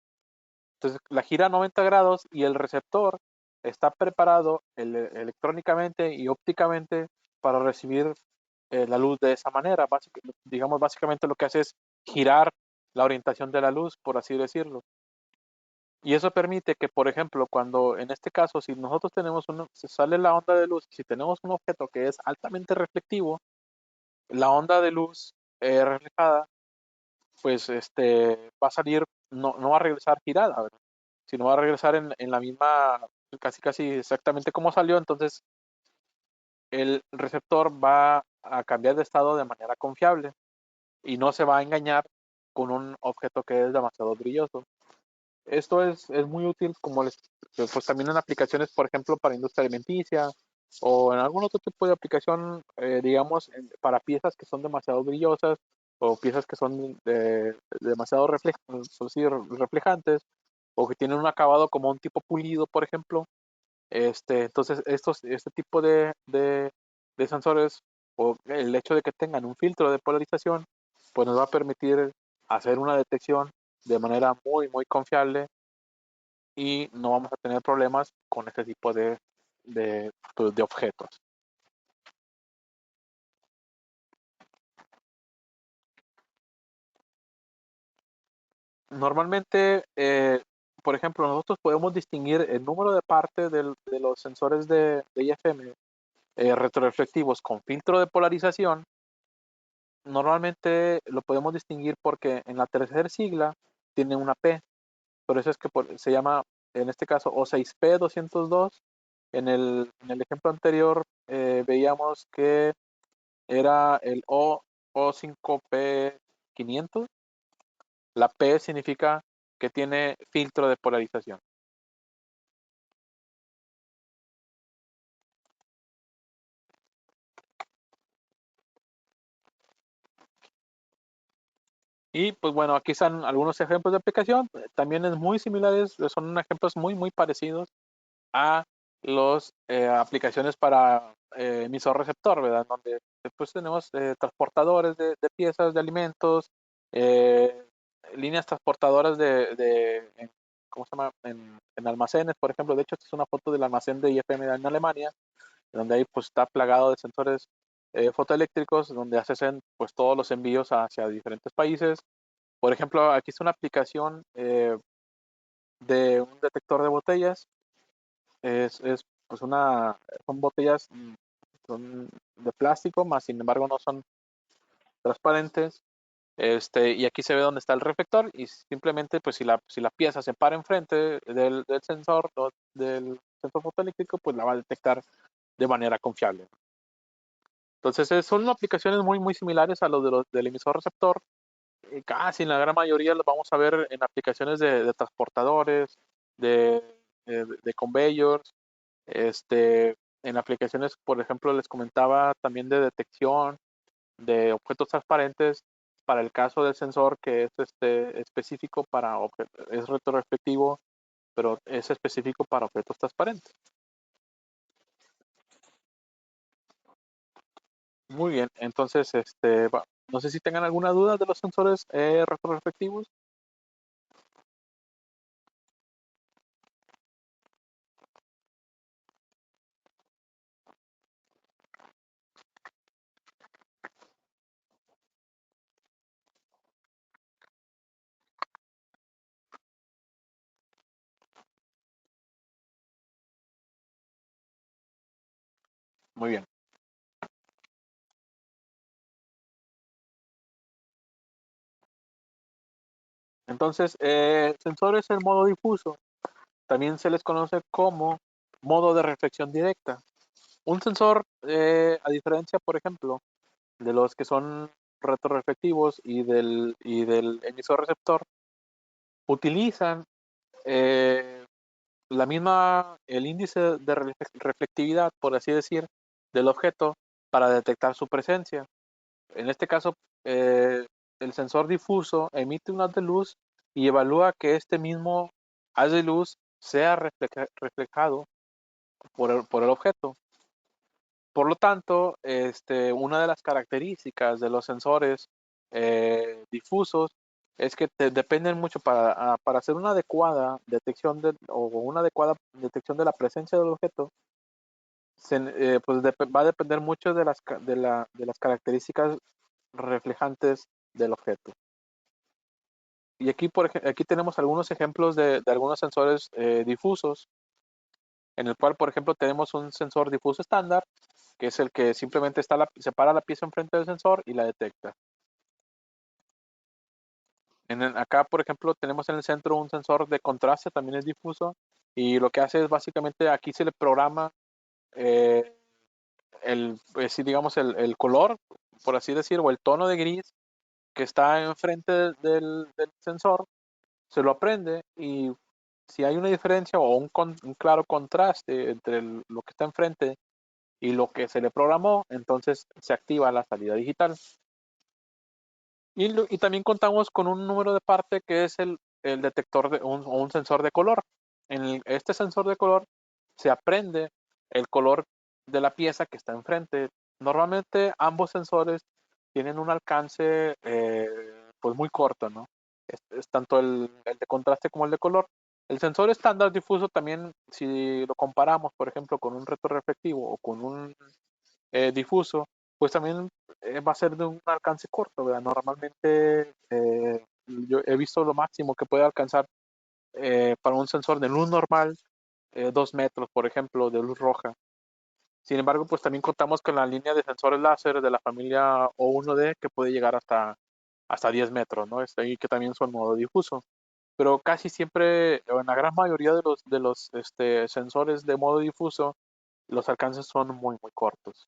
Entonces la gira a 90 grados y el receptor está preparado electrónicamente y ópticamente para recibir la luz de esa manera. Digamos, básicamente lo que hace es girar la orientación de la luz, por así decirlo. Y eso permite que, por ejemplo, cuando en este caso, si nosotros se sale la onda de luz, si tenemos un objeto que es altamente reflectivo, la onda de luz reflejada, pues va a salir, no va a regresar girada, ¿verdad? Sino va a regresar en la misma, casi exactamente como salió. Entonces el receptor va a cambiar de estado de manera confiable y no se va a engañar con un objeto que es demasiado brilloso. Esto es muy útil pues también en aplicaciones, por ejemplo, para industria alimenticia o en algún otro tipo de aplicación, digamos, para piezas que son demasiado brillosas o piezas que son demasiado reflejantes o que tienen un acabado como un tipo pulido, por ejemplo. Entonces, este tipo de sensores o el hecho de que tengan un filtro de polarización, pues nos va a permitir hacer una detección de manera muy confiable y no vamos a tener problemas con este tipo pues, de objetos. Normalmente, por ejemplo, nosotros podemos distinguir el número de parte de los sensores de IFM retroreflectivos con filtro de polarización. Normalmente lo podemos distinguir porque en la tercera sigla tiene una P. Por eso es que se llama, en este caso, O6P202. En el ejemplo anterior veíamos que era el O5P500. La P significa que tiene filtro de polarización. Y pues bueno, aquí están algunos ejemplos de aplicación. También es muy similares, son ejemplos muy parecidos a las aplicaciones para emisor receptor, ¿verdad? Donde después tenemos transportadores de piezas de alimentos, eh, líneas transportadoras ¿cómo se llama? En almacenes, por ejemplo. De hecho, esta es una foto del almacén de IFM en Alemania, donde ahí pues está plagado de sensores fotoeléctricos, donde hacen pues todos los envíos hacia diferentes países. Por ejemplo, aquí está una aplicación de un detector de botellas. Pues son botellas, son de plástico, más sin embargo no son transparentes. Y aquí se ve dónde está el reflector y simplemente pues si la pieza se para enfrente del sensor o del sensor fotoeléctrico, pues la va a detectar de manera confiable. Entonces son aplicaciones muy similares a los del emisor receptor. Casi en la gran mayoría los vamos a ver en aplicaciones de transportadores, de, de conveyors, en aplicaciones, por ejemplo, les comentaba también de detección de objetos transparentes para el caso del sensor que es específico es retroreflectivo, pero es específico para objetos transparentes. Muy bien, entonces, no sé si tengan alguna duda de los sensores retroreflectivos. Muy bien. Entonces, sensores en modo difuso también se les conoce como modo de reflexión directa. Un sensor, a diferencia, por ejemplo, de los que son retroreflectivos y del emisor receptor, utilizan eh, el índice de reflectividad, por así decir, del objeto para detectar su presencia. En este caso, el sensor difuso emite un haz de luz y evalúa que este mismo haz de luz sea reflejado por el objeto. Por lo tanto, una de las características de los sensores difusos es que dependen mucho para hacer una adecuada detección o una adecuada detección de la presencia del objeto. Pues va a depender mucho de las características reflejantes del objeto. Y aquí tenemos algunos ejemplos de algunos sensores difusos, en el cual, por ejemplo, tenemos un sensor difuso estándar, que es el que simplemente separa la pieza enfrente del sensor y la detecta. Acá, por ejemplo, tenemos en el centro un sensor de contraste, también es difuso, y lo que hace es básicamente aquí se le programa eh, digamos, el color, por así decir, o el tono de gris que está enfrente del sensor, se lo aprende y si hay una diferencia o un claro contraste entre lo que está enfrente y lo que se le programó, entonces se activa la salida digital. Y también contamos con un número de parte que es el detector o un sensor de color. En este sensor de color se aprende el color de la pieza que está enfrente. Normalmente ambos sensores tienen un alcance pues muy corto, ¿no? Es tanto el de contraste como el de color. El sensor estándar difuso también, si lo comparamos, por ejemplo, con un retroreflectivo o con un difuso, pues también va a ser de un alcance corto, ¿verdad? Normalmente yo he visto lo máximo que puede alcanzar para un sensor de luz normal, 2 metros, por ejemplo, de luz roja. Sin embargo, pues también contamos con la línea de sensores láser de la familia O1D que puede llegar hasta 10 metros, ¿no? Y que también son modo difuso. Pero casi siempre, o en la gran mayoría de los sensores de modo difuso, los alcances son muy, muy cortos.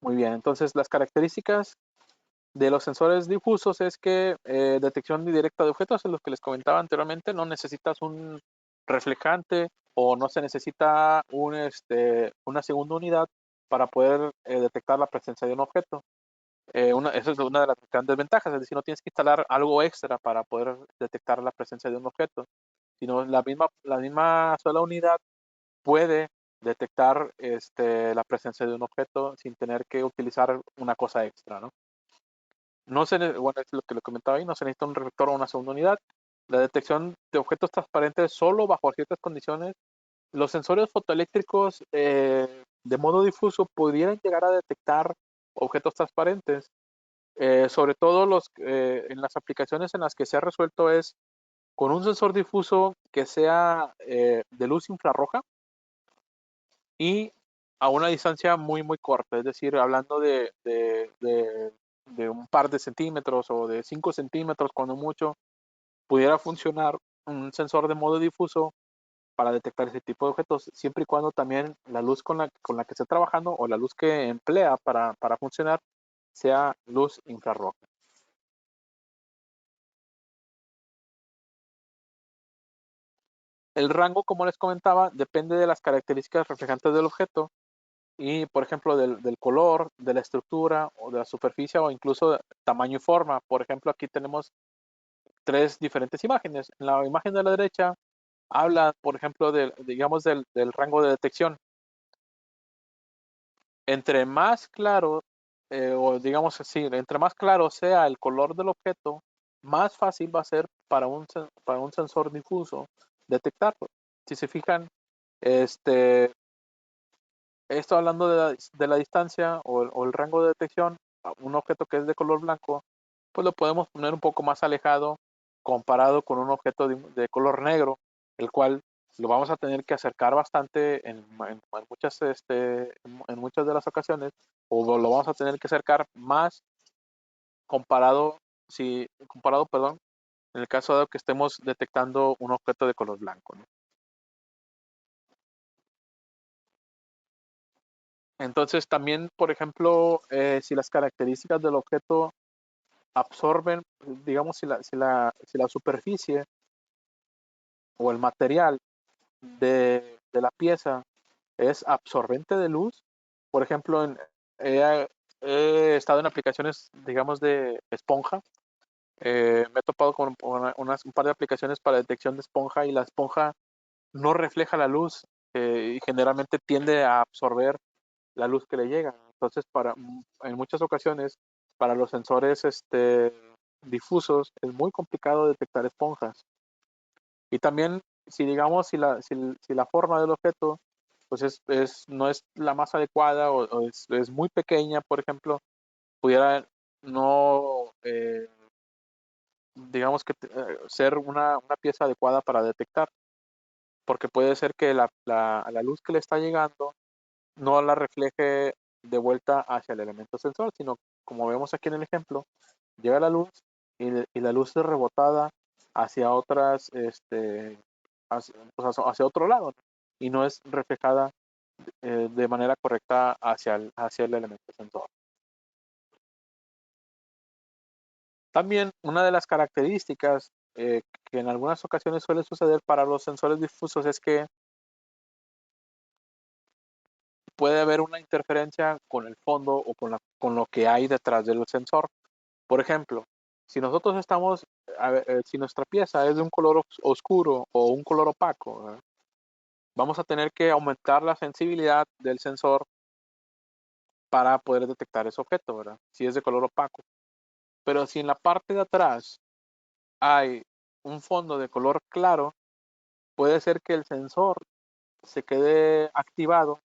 Muy bien, entonces las características de los sensores difusos es que detección directa de objetos, en los que les comentaba anteriormente, no necesitas un reflejante o no se necesita una segunda unidad para poder detectar la presencia de un objeto. Esa es una de las grandes ventajas, es decir, no tienes que instalar algo extra para poder detectar la presencia de un objeto, sino la misma sola unidad puede detectar la presencia de un objeto sin tener que utilizar una cosa extra, ¿no? Bueno, es lo que le comentaba ahí, no se necesita un reflector o una segunda unidad. La detección de objetos transparentes solo bajo ciertas condiciones. Los sensores fotoeléctricos de modo difuso pudieran llegar a detectar objetos transparentes, sobre todo en las aplicaciones en las que se ha resuelto es con un sensor difuso que sea de luz infrarroja y a una distancia muy, muy corta, es decir, hablando de un par de centímetros o de 5 centímetros, cuando mucho, pudiera funcionar un sensor de modo difuso para detectar ese tipo de objetos, siempre y cuando también la luz con la que esté trabajando o la luz que emplea para funcionar sea luz infrarroja. El rango, como les comentaba, depende de las características reflejantes del objeto y, por ejemplo, del color, de la estructura o de la superficie o incluso de tamaño y forma. Por ejemplo, aquí tenemos tres diferentes imágenes. En la imagen de la derecha habla, por ejemplo, digamos, del rango de detección. Entre más claro, o digamos así, entre más claro sea el color del objeto, más fácil va a ser para un sensor difuso detectarlo. Si se fijan, este, esto hablando de la distancia o el rango de detección, a un objeto que es de color blanco, pues lo podemos poner un poco más alejado comparado con un objeto de color negro, el cual lo vamos a tener que acercar bastante en muchas, en muchas de las ocasiones, o lo vamos a tener que acercar más comparado, si, comparado, perdón, en el caso de que estemos detectando un objeto de color blanco, ¿no? Entonces también, por ejemplo, si las características del objeto absorben, digamos, si la superficie o el material de la pieza es absorbente de luz, por ejemplo, he, he estado en aplicaciones, digamos, de esponja. Me he topado con un par de aplicaciones para detección de esponja y la esponja no refleja la luz y generalmente tiende a absorber la luz que le llega. Entonces, en muchas ocasiones, para los sensores difusos, es muy complicado detectar esponjas. Y también, si digamos, si la forma del objeto pues no es la más adecuada o es muy pequeña, por ejemplo, pudiera no, digamos que ser una pieza adecuada para detectar, porque puede ser que la luz que le está llegando no la refleje de vuelta hacia el elemento sensor, sino como vemos aquí en el ejemplo, llega la luz y la luz es rebotada hacia otras, hacia otro lado, ¿no? Y no es reflejada de manera correcta hacia el elemento sensor. También una de las características que en algunas ocasiones suele suceder para los sensores difusos es que puede haber una interferencia con el fondo o con lo que hay detrás del sensor. Por ejemplo, si nosotros estamos, si nuestra pieza es de un color oscuro o un color opaco, ¿verdad? Vamos a tener que aumentar la sensibilidad del sensor para poder detectar ese objeto, ¿verdad? Si es de color opaco. Pero si en la parte de atrás hay un fondo de color claro, puede ser que el sensor se quede activado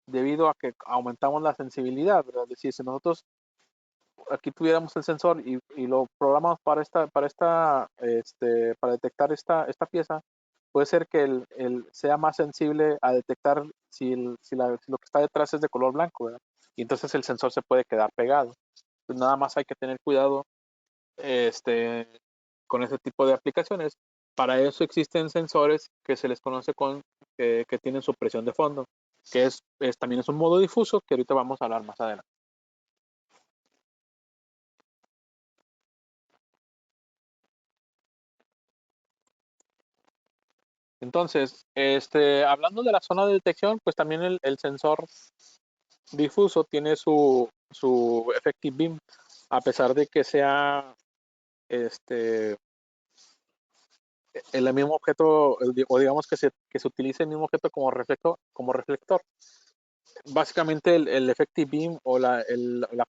debido a que aumentamos la sensibilidad, ¿verdad? Es decir, si nosotros aquí tuviéramos el sensor y lo programamos para detectar esta pieza, puede ser que sea más sensible a detectar si lo que está detrás es de color blanco, ¿verdad? Y entonces el sensor se puede quedar pegado. Pues nada más hay que tener cuidado este, con ese tipo de aplicaciones. Para eso existen sensores que se les conoce que tienen supresión de fondo, que también es un modo difuso que ahorita vamos a hablar más adelante. Entonces, hablando de la zona de detección, pues también el sensor difuso tiene su effective beam, a pesar de que sea este, el mismo objeto, o digamos que se utilice el mismo objeto como reflector. Básicamente el effective beam o la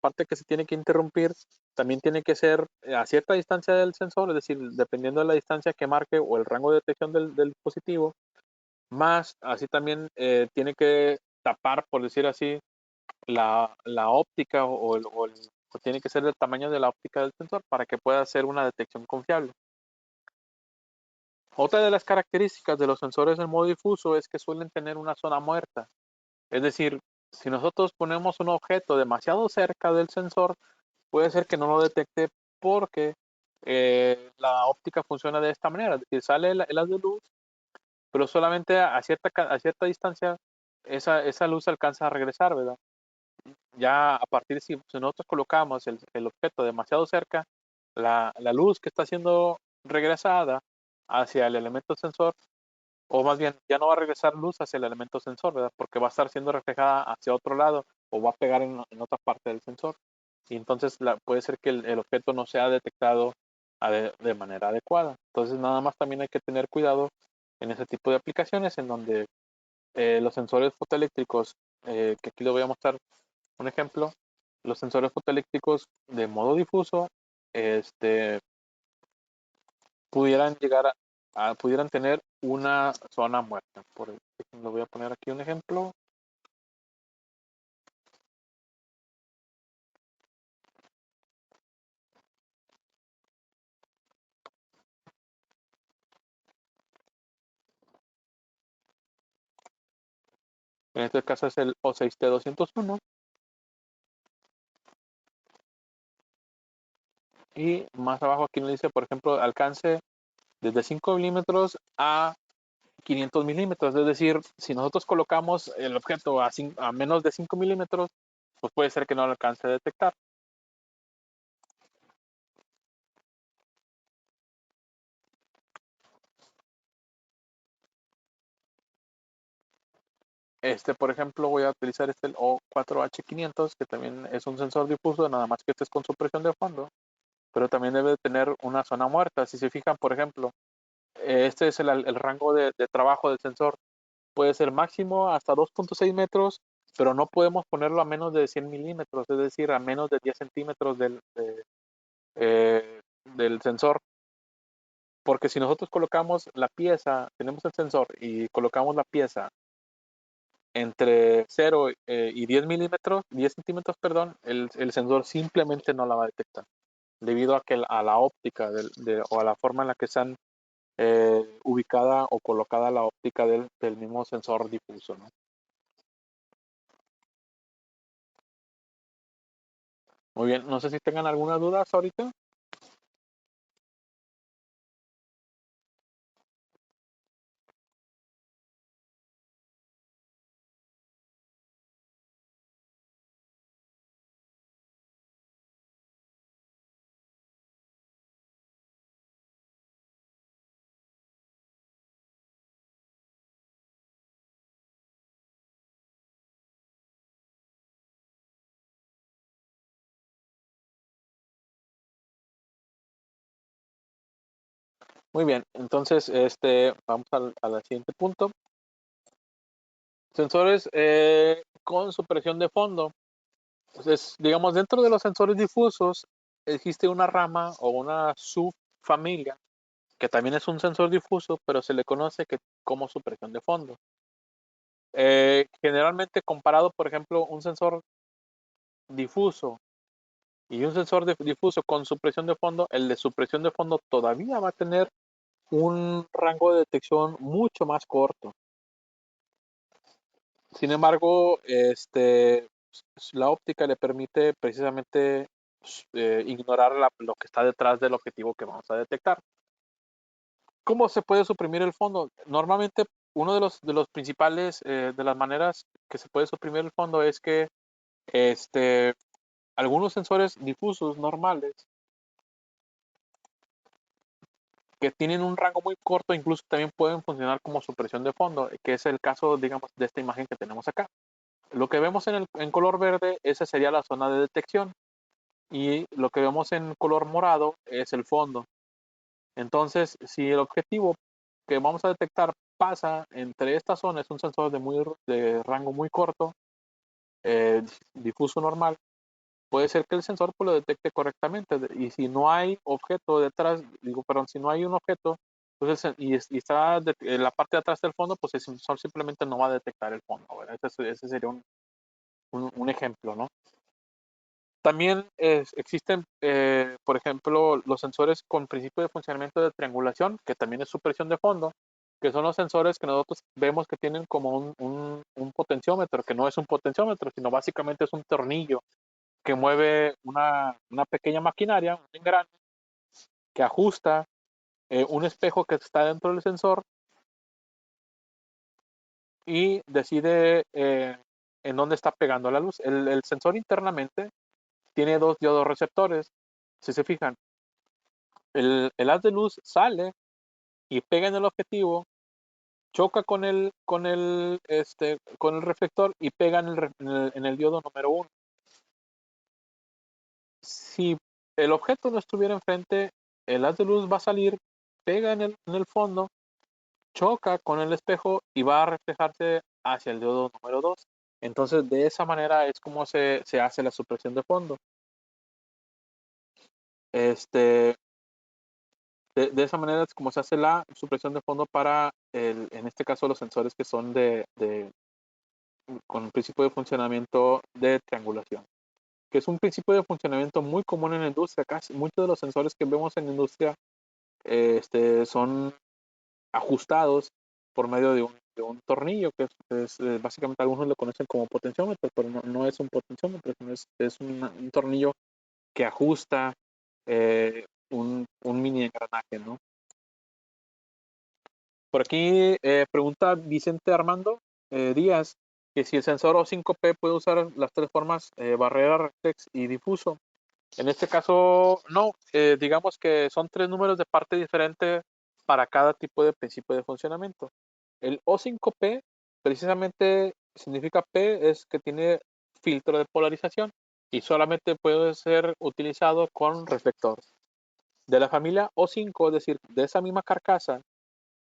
parte que se tiene que interrumpir también tiene que ser a cierta distancia del sensor, es decir, dependiendo de la distancia que marque o el rango de detección del dispositivo, más así también tiene que tapar, por decir así, la óptica o tiene que ser del tamaño de la óptica del sensor para que pueda hacer una detección confiable. Otra de las características de los sensores en modo difuso es que suelen tener una zona muerta. Es decir, si nosotros ponemos un objeto demasiado cerca del sensor, puede ser que no lo detecte porque la óptica funciona de esta manera. Es decir, sale el haz de luz, pero solamente a cierta distancia esa luz alcanza a regresar, ¿verdad? Ya a partir si nosotros colocamos el objeto demasiado cerca, la luz que está siendo regresada hacia el elemento sensor, o más bien ya no va a regresar luz hacia el elemento sensor, ¿verdad? Porque va a estar siendo reflejada hacia otro lado o va a pegar en otra parte del sensor. Y entonces puede ser que el objeto no sea detectado de manera adecuada. Entonces nada más también hay que tener cuidado en ese tipo de aplicaciones en donde los sensores fotoeléctricos, que aquí les voy a mostrar un ejemplo, los sensores fotoeléctricos de modo difuso, este, pudieran llegar pudieran tener una zona muerta. Lo voy a poner aquí un ejemplo. En este caso es el O6T201. Y más abajo aquí nos dice, por ejemplo, alcance desde 5 milímetros a 500 milímetros. Es decir, si nosotros colocamos el objeto a menos de 5 milímetros, pues puede ser que no lo alcance a detectar. Por ejemplo, voy a utilizar el O4H500, que también es un sensor difuso, nada más que este es con supresión de fondo, pero también debe tener una zona muerta. Si se fijan, por ejemplo, este es el rango de trabajo del sensor. Puede ser máximo hasta 2.6 metros, pero no podemos ponerlo a menos de 100 milímetros, es decir, a menos de 10 centímetros del sensor. Porque si nosotros colocamos la pieza, tenemos el sensor y colocamos la pieza entre 0 y 10 milímetros, 10 centímetros, perdón, el sensor simplemente no la va a detectar, debido a la óptica o a la forma en la que están ubicada o colocada la óptica del mismo sensor difuso, ¿no? Muy bien, no sé si tengan alguna duda ahorita. Muy bien, entonces vamos al siguiente punto. Sensores con supresión de fondo. Entonces, digamos, dentro de los sensores difusos existe una rama o una subfamilia que también es un sensor difuso, pero se le conoce como supresión de fondo. Generalmente comparado, por ejemplo, un sensor difuso y un sensor difuso con supresión de fondo, el de supresión de fondo todavía va a tener un rango de detección mucho más corto. Sin embargo, la óptica le permite precisamente ignorar lo que está detrás del objetivo que vamos a detectar. ¿Cómo se puede suprimir el fondo? Normalmente, uno de los principales, de las maneras que se puede suprimir el fondo es que algunos sensores difusos normales que tienen un rango muy corto, incluso también pueden funcionar como supresión de fondo, que es el caso, digamos, de esta imagen que tenemos acá. Lo que vemos en color verde, esa sería la zona de detección. Y lo que vemos en color morado es el fondo. Entonces, si el objetivo que vamos a detectar pasa entre esta zona, es un sensor de rango muy corto, difuso normal, puede ser que el sensor pues, lo detecte correctamente. Y si no hay objeto detrás, perdón, si no hay un objeto, entonces, y está en la parte de atrás del fondo, pues el sensor simplemente no va a detectar el fondo. ¿Verdad? Ese sería un ejemplo, ¿no? También existen, por ejemplo, los sensores con principio de funcionamiento de triangulación, que también es supresión de fondo, que son los sensores que nosotros vemos que tienen como un potenciómetro, que no es un potenciómetro, sino básicamente es un tornillo que mueve una pequeña maquinaria, un engrane, que ajusta un espejo que está dentro del sensor y decide en dónde está pegando la luz. El sensor internamente tiene dos diodos receptores. Si se fijan, el haz de luz sale y pega en el objetivo, choca con el reflector y pega en el diodo número 1. Si el objeto no estuviera enfrente, el haz de luz va a salir, pega en el fondo, choca con el espejo y va a reflejarse hacia el diodo número 2. Entonces, de esa manera es como se hace la supresión de fondo. Este, de esa manera es como se hace la supresión de fondo para, en este caso, los sensores que son con un principio de funcionamiento de triangulación, que es un principio de funcionamiento muy común en la industria. Casi muchos de los sensores que vemos en la industria son ajustados por medio un tornillo, que básicamente algunos lo conocen como potenciómetro, pero no es un potenciómetro, sino es un tornillo que ajusta un mini engranaje, ¿no? Por aquí pregunta Vicente Armando Díaz que si el sensor O5P puede usar las tres formas barrera, reflex y difuso. En este caso, no. Digamos que son tres números de parte diferente para cada tipo de principio de funcionamiento. El O5P precisamente significa P es que tiene filtro de polarización y solamente puede ser utilizado con reflector. De la familia O5, es decir, de esa misma carcasa,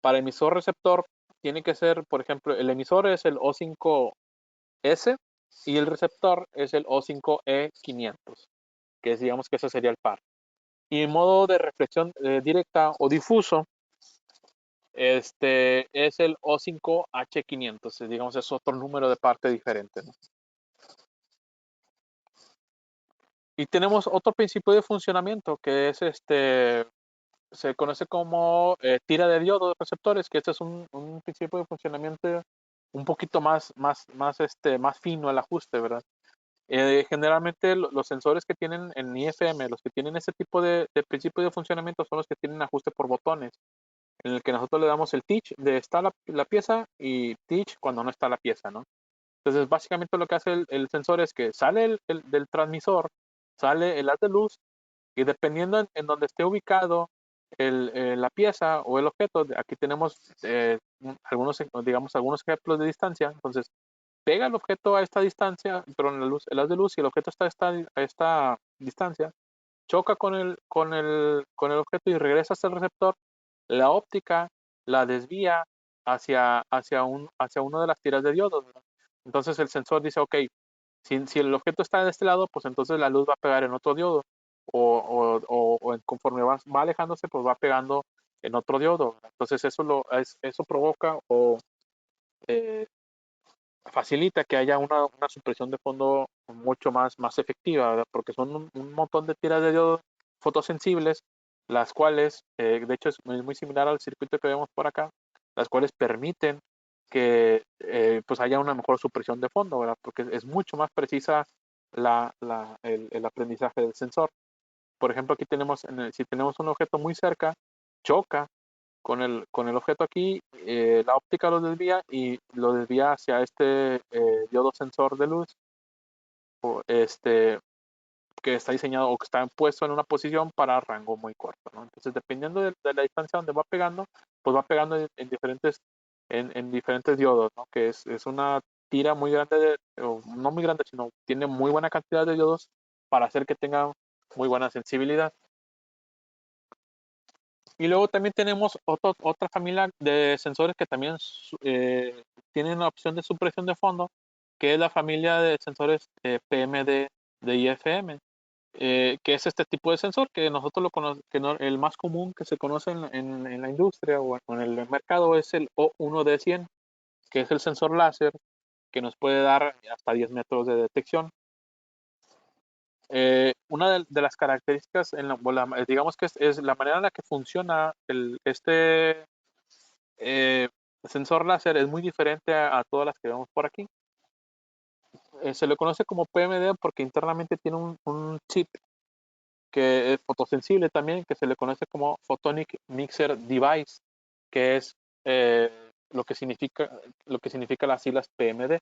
para emisor receptor tiene que ser, por ejemplo, el emisor es el O5S y el receptor es el O5E500, que es, digamos que ese sería el par. Y en modo de reflexión directa o difuso, es el O5H500, digamos, es otro número de parte diferente, ¿no? Y tenemos otro principio de funcionamiento que es se conoce como tira de diodos de receptores, que este es un principio de funcionamiento un poquito más fino el ajuste, ¿verdad? Generalmente los sensores que tienen en IFM, los que tienen ese tipo de principio de funcionamiento son los que tienen ajuste por botones, en el que nosotros le damos el teach de está la pieza y teach cuando no está la pieza, ¿no? Entonces, básicamente lo que hace el sensor es que sale del transmisor, sale el haz de luz y dependiendo en donde esté ubicado la pieza o el objeto, aquí tenemos algunos ejemplos de distancia. Entonces, pega el objeto a esta distancia, pero en el haz de luz, y el objeto está a esta distancia, choca con el objeto y regresa hasta el receptor. La óptica la desvía hacia uno de las tiras de diodos, ¿verdad? Entonces el sensor dice, ok, si el objeto está de este lado, pues entonces la luz va a pegar en otro diodo. O conforme va alejándose, pues va pegando en otro diodo. Entonces eso provoca o eh, facilita que haya una supresión de fondo mucho más efectiva, ¿verdad? Porque son un montón de tiras de diodos fotosensibles, las cuales, de hecho, es muy similar al circuito que vemos por acá, las cuales permiten que pues haya una mejor supresión de fondo, ¿verdad? Porque es mucho más precisa el aprendizaje del sensor. Por ejemplo, aquí si tenemos un objeto muy cerca, choca con el objeto aquí, la óptica lo desvía y lo desvía hacia este diodo sensor de luz, que está diseñado o que está puesto en una posición para rango muy corto, ¿no? Entonces, dependiendo de la distancia donde va pegando, pues va pegando en diferentes diodos, ¿no? Que es una tira muy grande, o no muy grande, sino tiene muy buena cantidad de diodos para hacer que tenga muy buena sensibilidad. Y luego también tenemos otra familia de sensores que también tienen la opción de supresión de fondo, que es la familia de sensores PMD de IFM, que es este tipo de sensor que nosotros lo conocemos, el más común que se conoce en la industria o en el mercado es el O1D100, que es el sensor láser que nos puede dar hasta 10 metros de detección. Una de las características, digamos que es la manera en la que funciona este eh, sensor láser es muy diferente a todas las que vemos por aquí. Se le conoce como PMD porque internamente tiene un chip que es fotosensible también, que se le conoce como Photonic Mixer Device, que es lo que significa las siglas PMD.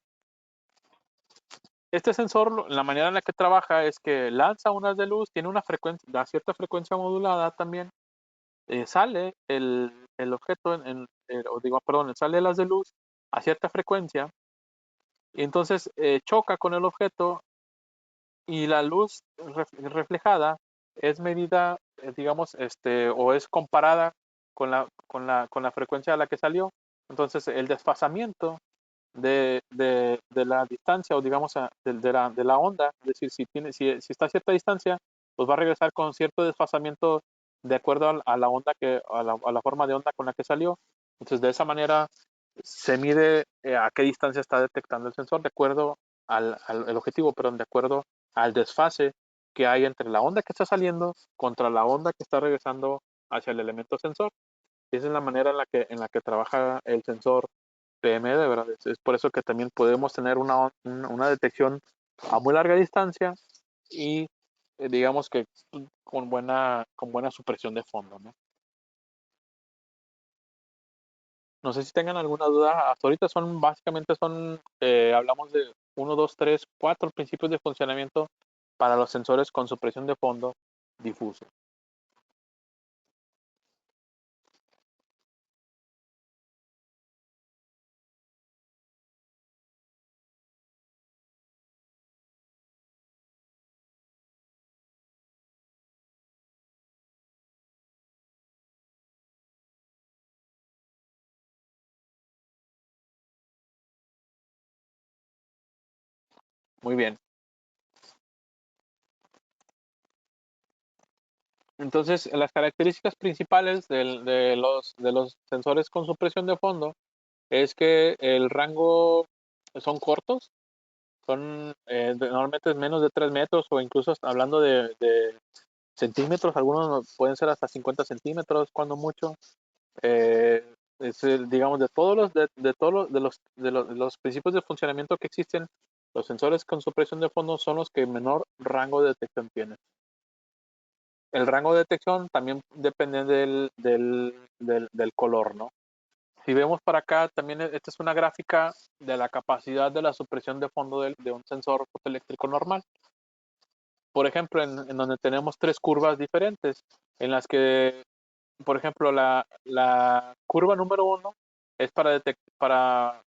Este sensor, la manera en la que trabaja es que lanza unas de luz, tiene una frecuencia, da cierta frecuencia modulada también, sale el objeto, sale las de luz a cierta frecuencia, y entonces choca con el objeto y la luz reflejada es medida, digamos, o es comparada con la frecuencia a la que salió. Entonces el desfasamiento de la distancia o digamos de la onda, es decir, si está a cierta distancia, pues va a regresar con cierto desfasamiento de acuerdo a la onda a la forma de onda con la que salió. Entonces de esa manera se mide a qué distancia está detectando el sensor de acuerdo al objetivo, pero de acuerdo al desfase que hay entre la onda que está saliendo contra la onda que está regresando hacia el elemento sensor. Esa es la manera en la que trabaja el sensor PMD, ¿verdad? Es por eso que también podemos tener una detección a muy larga distancia y digamos que con buena supresión de fondo, ¿no? No sé si tengan alguna duda. Hasta ahorita básicamente hablamos de uno, 2, 3, 4 principios de funcionamiento para los sensores con supresión de fondo difuso. Muy bien. Entonces, las características principales de los sensores con supresión de fondo es que el rango son cortos, normalmente es menos de 3 metros o incluso hablando de centímetros, algunos pueden ser hasta 50 centímetros cuando mucho. Eh, digamos, de todos los principios de funcionamiento que existen, los sensores con supresión de fondo son los que menor rango de detección tienen. El rango de detección también depende del color, ¿no? Si vemos para acá, también esta es una gráfica de la capacidad de la supresión de fondo de un sensor fotoeléctrico normal. Por ejemplo, en donde tenemos tres curvas diferentes, en las que, por ejemplo, la curva número 1 es para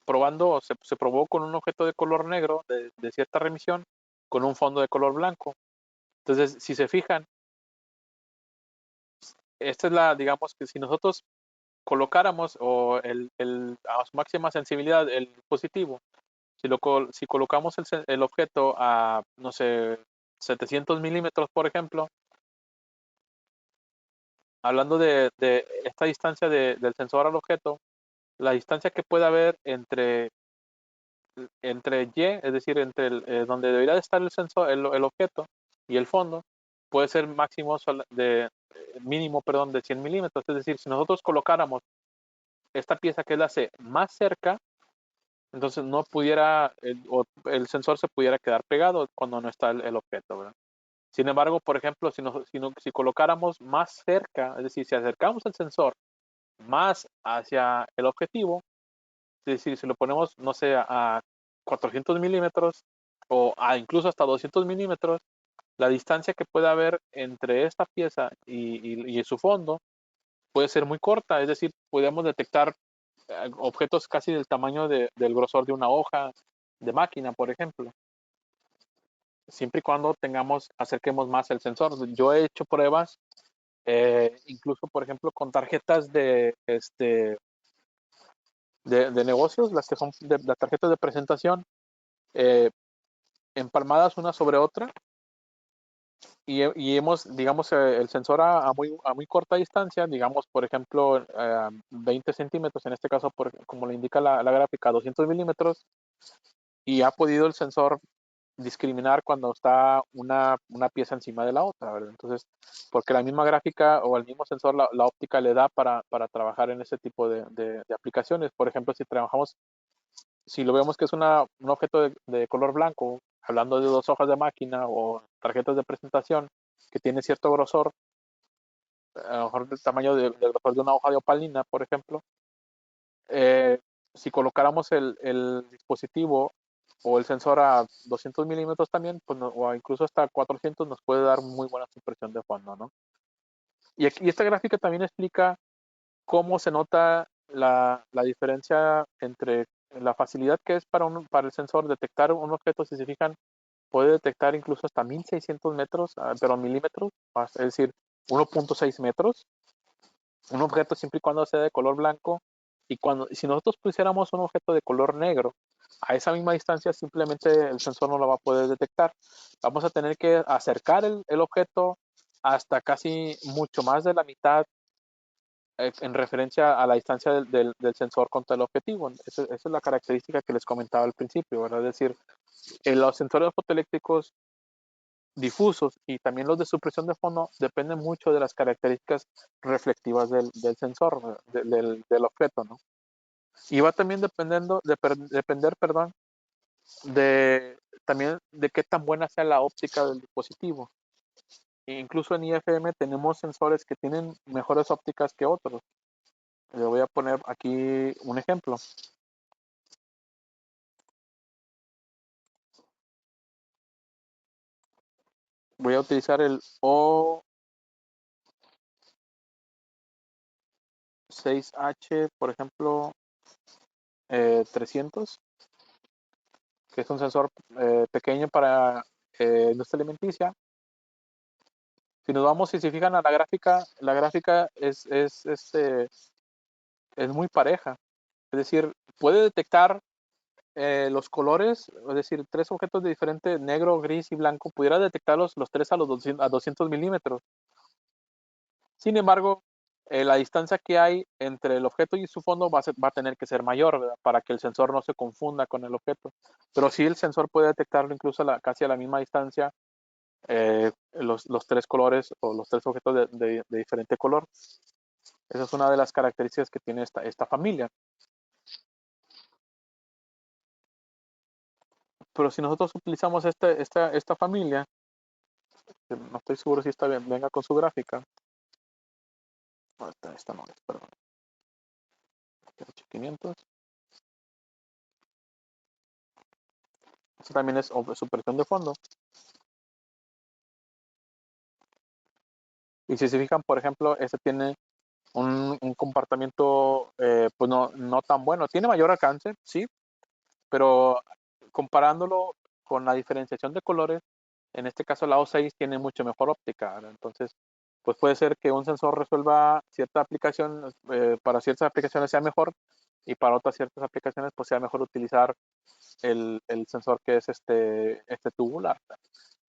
probando, o se probó con un objeto de color negro de cierta remisión con un fondo de color blanco. Entonces, si se fijan, esta es digamos que si nosotros colocáramos a su máxima sensibilidad el dispositivo, si colocamos el objeto a, no sé, 700 milímetros, por ejemplo, hablando de esta distancia del sensor al objeto, la distancia que puede haber entre Y, es decir, donde debería de estar el sensor, el objeto y el fondo, puede ser mínimo, perdón, de 100 milímetros. Es decir, si nosotros colocáramos esta pieza que es la C más cerca, entonces no pudiera, el sensor se pudiera quedar pegado cuando no está el objeto, ¿verdad? Sin embargo, por ejemplo, si colocáramos más cerca, es decir, si acercamos el sensor más hacia el objetivo, es decir, si lo ponemos, no sé, a 400 milímetros o incluso hasta 200 milímetros, la distancia que puede haber entre esta pieza y su fondo puede ser muy corta, es decir, podemos detectar objetos casi del tamaño del grosor de una hoja de máquina, por ejemplo, siempre y cuando acerquemos más el sensor. Yo he hecho pruebas, incluso, por ejemplo, con tarjetas de negocios, las que son las tarjetas de presentación, eh, empalmadas una sobre otra, y hemos, digamos, el sensor a muy corta distancia, digamos, por ejemplo, 20 centímetros, en este caso, como le indica la gráfica, 200 milímetros, y ha podido el sensor discriminar cuando está una pieza encima de la otra, ¿verdad? Entonces, porque la misma gráfica o el mismo sensor, la óptica le da para trabajar en ese tipo de aplicaciones. Por ejemplo, si lo vemos que es un objeto de color blanco, hablando de dos hojas de máquina o tarjetas de presentación que tiene cierto grosor, a lo mejor del tamaño del grosor de una hoja de opalina, por ejemplo, eh, si colocáramos el dispositivo o el sensor a 200 milímetros también, pues o incluso hasta 400, nos puede dar muy buena supresión de fondo, ¿no? Y esta gráfica también explica cómo se nota la diferencia entre la facilidad que es para el sensor detectar un objeto. Si se fijan, puede detectar incluso hasta 1600 metros, pero milímetros, es decir, 1.6 metros, un objeto siempre y cuando sea de color blanco. Si nosotros pusiéramos un objeto de color negro a esa misma distancia, simplemente el sensor no lo va a poder detectar. Vamos a tener que acercar el objeto hasta casi mucho más de la mitad, en referencia a la distancia del sensor contra el objetivo. Esa es la característica que les comentaba al principio, ¿verdad? Es decir, los sensores fotoeléctricos difusos y también los de supresión de fondo dependen mucho de las características reflectivas del sensor, del objeto, ¿no? Y va también depender, perdón, de también de qué tan buena sea la óptica del dispositivo. Incluso en IFM tenemos sensores que tienen mejores ópticas que otros. Le voy a poner aquí un ejemplo. Voy a utilizar el O6H, por ejemplo, 300, que es un sensor pequeño para industria alimenticia. Si nos vamos, si se fijan a la gráfica es muy pareja. Es decir, puede detectar los colores, es decir, tres objetos de diferente, negro, gris y blanco, pudiera detectarlos los tres a 200 milímetros. Sin embargo, la distancia que hay entre el objeto y su fondo va a tener que ser mayor, ¿verdad? Para que el sensor no se confunda con el objeto. Pero sí el sensor puede detectarlo incluso casi a la misma distancia, los tres colores o los tres objetos de diferente color. Esa es una de las características que tiene esta familia. Pero si nosotros utilizamos esta familia, no estoy seguro si está bien, venga con su gráfica. No, esta no es, perdón. 500. Esta también es supresión de fondo. Y si se fijan, por ejemplo, este tiene un comportamiento pues no tan bueno. Tiene mayor alcance, sí, pero comparándolo con la diferenciación de colores, en este caso la O6 tiene mucho mejor óptica, ¿verdad? Entonces, pues puede ser que un sensor resuelva cierta aplicación, para ciertas aplicaciones sea mejor y para otras ciertas aplicaciones pues sea mejor utilizar el sensor que es este tubular.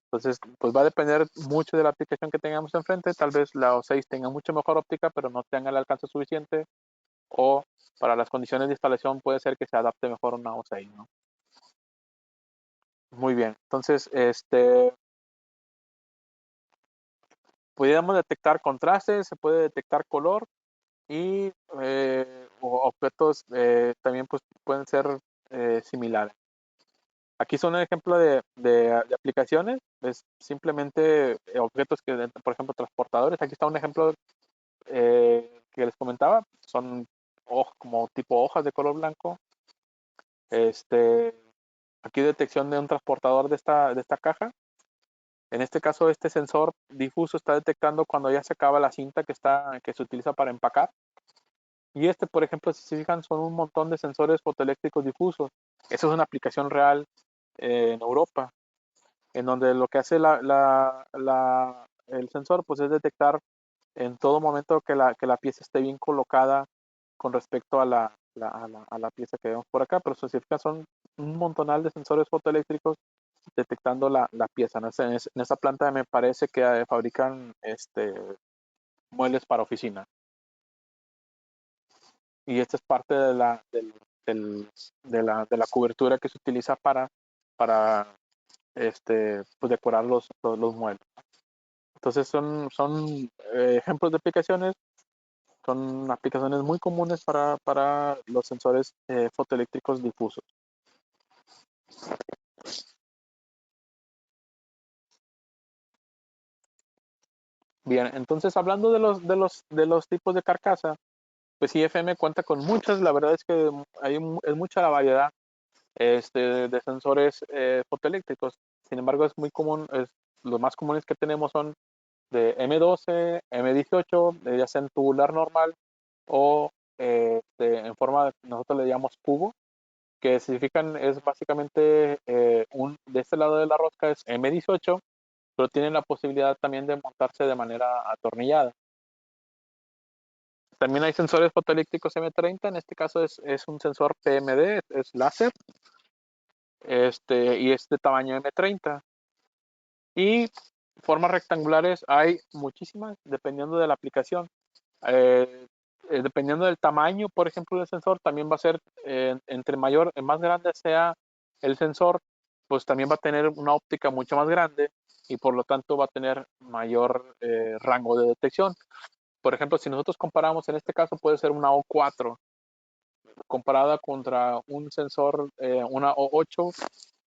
Entonces, pues va a depender mucho de la aplicación que tengamos enfrente. Tal vez la O6 tenga mucho mejor óptica, pero no tenga el alcance suficiente. O para las condiciones de instalación puede ser que se adapte mejor a una O6, ¿no? Muy bien. Entonces, pudiéramos detectar contrastes, se puede detectar color y objetos también pues, pueden ser similares. Aquí son un ejemplo de aplicaciones, es simplemente objetos que, por ejemplo, transportadores. Aquí está un ejemplo que les comentaba, son como tipo hojas de color blanco. Aquí detección de un transportador de esta caja. En este caso, este sensor difuso está detectando cuando ya se acaba la cinta que se utiliza para empacar. Y por ejemplo, si se fijan, son un montón de sensores fotoeléctricos difusos. Esa es una aplicación real en Europa, en donde lo que hace el sensor pues, es detectar en todo momento que la pieza esté bien colocada con respecto a la pieza que vemos por acá, pero se fijan, son un montonal de sensores fotoeléctricos detectando la pieza, ¿no? En esa planta me parece que fabrican muebles para oficina. Y esta es parte de la cobertura que se utiliza para pues decorar los muebles. Entonces son ejemplos de aplicaciones, son aplicaciones muy comunes para los sensores fotoeléctricos difusos. Bien, entonces hablando de los tipos de carcasa, pues IFM cuenta con muchas, la verdad es que es mucha la variedad de sensores fotoeléctricos. Sin embargo, es muy común, los más comunes que tenemos son de M12, M18, ya sea en tubular normal o en forma, nosotros le llamamos cubo, que significan es básicamente de este lado de la rosca es M18, pero tienen la posibilidad también de montarse de manera atornillada. También hay sensores fotoeléctricos M30, en este caso es un sensor PMD, es láser, y es de tamaño M30. Y formas rectangulares hay muchísimas, dependiendo de la aplicación. Eh, Dependiendo del tamaño, por ejemplo, del sensor, también va a ser, entre más grande sea el sensor, pues también va a tener una óptica mucho más grande y por lo tanto va a tener mayor rango de detección. Por ejemplo, si nosotros comparamos, en este caso puede ser una O4, comparada contra un sensor, una O8,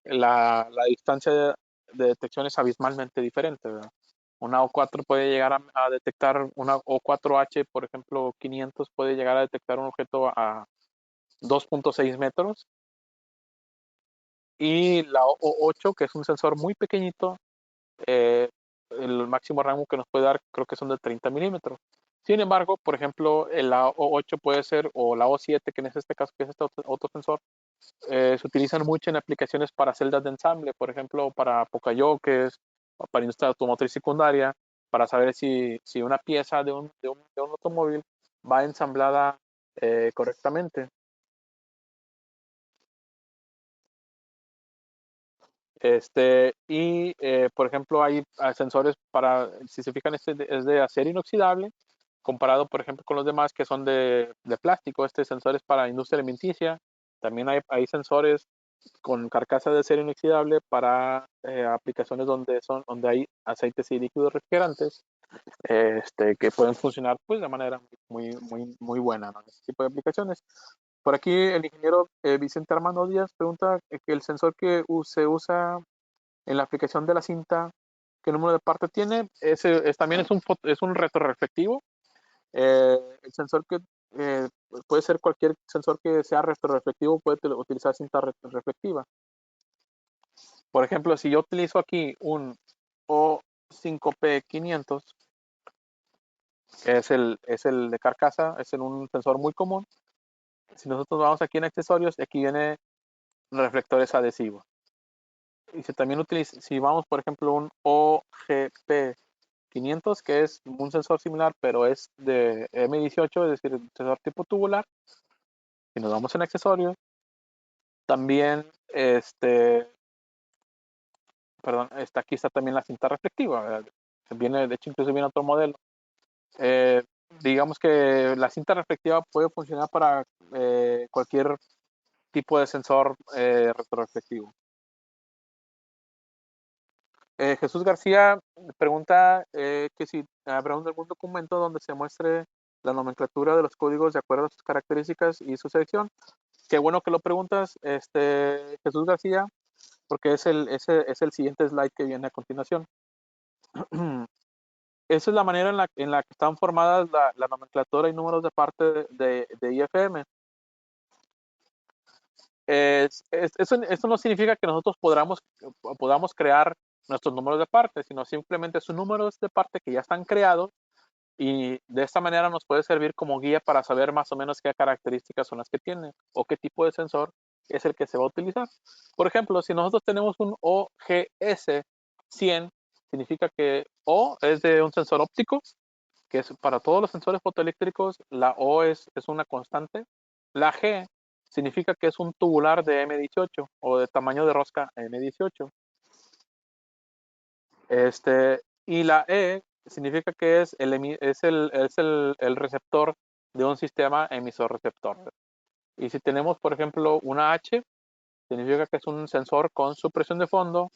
la distancia de detección es abismalmente diferente, ¿verdad? Una O4 puede llegar a detectar, una O4H, por ejemplo, 500, puede llegar a detectar un objeto a 2.6 metros. Y la O8, que es un sensor muy pequeñito, eh, el máximo rango que nos puede dar creo que son de 30 milímetros. Sin embargo, por ejemplo, la O8 puede ser, o la O7, que en este caso que es este otro sensor, se utilizan mucho en aplicaciones para celdas de ensamble, por ejemplo, para pocayoques, para industria automotriz secundaria, para saber si una pieza de un automóvil va ensamblada correctamente. Por ejemplo, hay sensores para, si se fijan, es de acero inoxidable, comparado, por ejemplo, con los demás que son de plástico. Este sensor es para industria alimenticia. También hay sensores con carcasa de acero inoxidable para aplicaciones donde hay aceites y líquidos refrigerantes, que pueden funcionar pues de manera muy, muy, muy buena, ¿no? Este tipo de aplicaciones. Por aquí el ingeniero Vicente Armando Díaz pregunta que el sensor que se usa en la aplicación de la cinta, ¿qué número de parte tiene? También es un retroreflectivo. El sensor que eh, puede ser cualquier sensor que sea retroreflectivo, puede utilizar cinta reflectiva. Por ejemplo, si yo utilizo aquí un O5P500, que es el de carcasa, es un sensor muy común. Si nosotros vamos aquí en accesorios, aquí viene reflectores adhesivos. Y si vamos, por ejemplo, un OGP500, que es un sensor similar, pero es de M18, es decir, un sensor tipo tubular. Si nos vamos en accesorios, también, perdón, aquí está también la cinta reflectiva, ¿verdad? De hecho, incluso viene otro modelo. Eh, digamos que la cinta reflectiva puede funcionar para cualquier tipo de sensor retroreflectivo. Jesús García pregunta que si habrá algún documento donde se muestre la nomenclatura de los códigos de acuerdo a sus características y su selección. Qué bueno que lo preguntas, Jesús García, porque es el siguiente slide que viene a continuación. Esa es la manera en la que están formadas la nomenclatura y números de parte de IFM. Esto no significa que nosotros podamos crear nuestros números de parte, sino simplemente son números de parte que ya están creados, y de esta manera nos puede servir como guía para saber más o menos qué características son las que tiene o qué tipo de sensor es el que se va a utilizar. Por ejemplo, si nosotros tenemos un OGS100, significa que O es de un sensor óptico, que es para todos los sensores fotoeléctricos. La O es una constante. La G significa que es un tubular de M18 o de tamaño de rosca M18. Y la E significa que es el receptor de un sistema emisor-receptor. Y si tenemos, por ejemplo, una H, significa que es un sensor con supresión de fondo.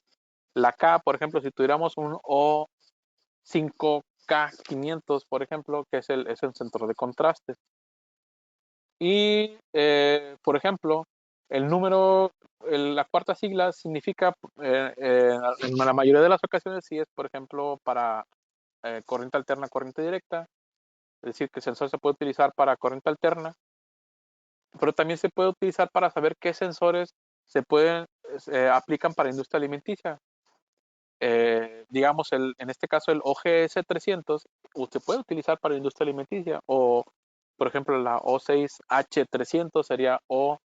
La K, por ejemplo, si tuviéramos un O5K500, por ejemplo, que es el sensor de contraste. Y, por ejemplo, la cuarta sigla significa, en la mayoría de las ocasiones, si es, por ejemplo, para corriente alterna, corriente directa, es decir, que el sensor se puede utilizar para corriente alterna, pero también se puede utilizar para saber qué sensores aplican para industria alimenticia. Digamos, en este caso el OGS 300 se puede utilizar para industria alimenticia, o por ejemplo la O6H 300 sería O6,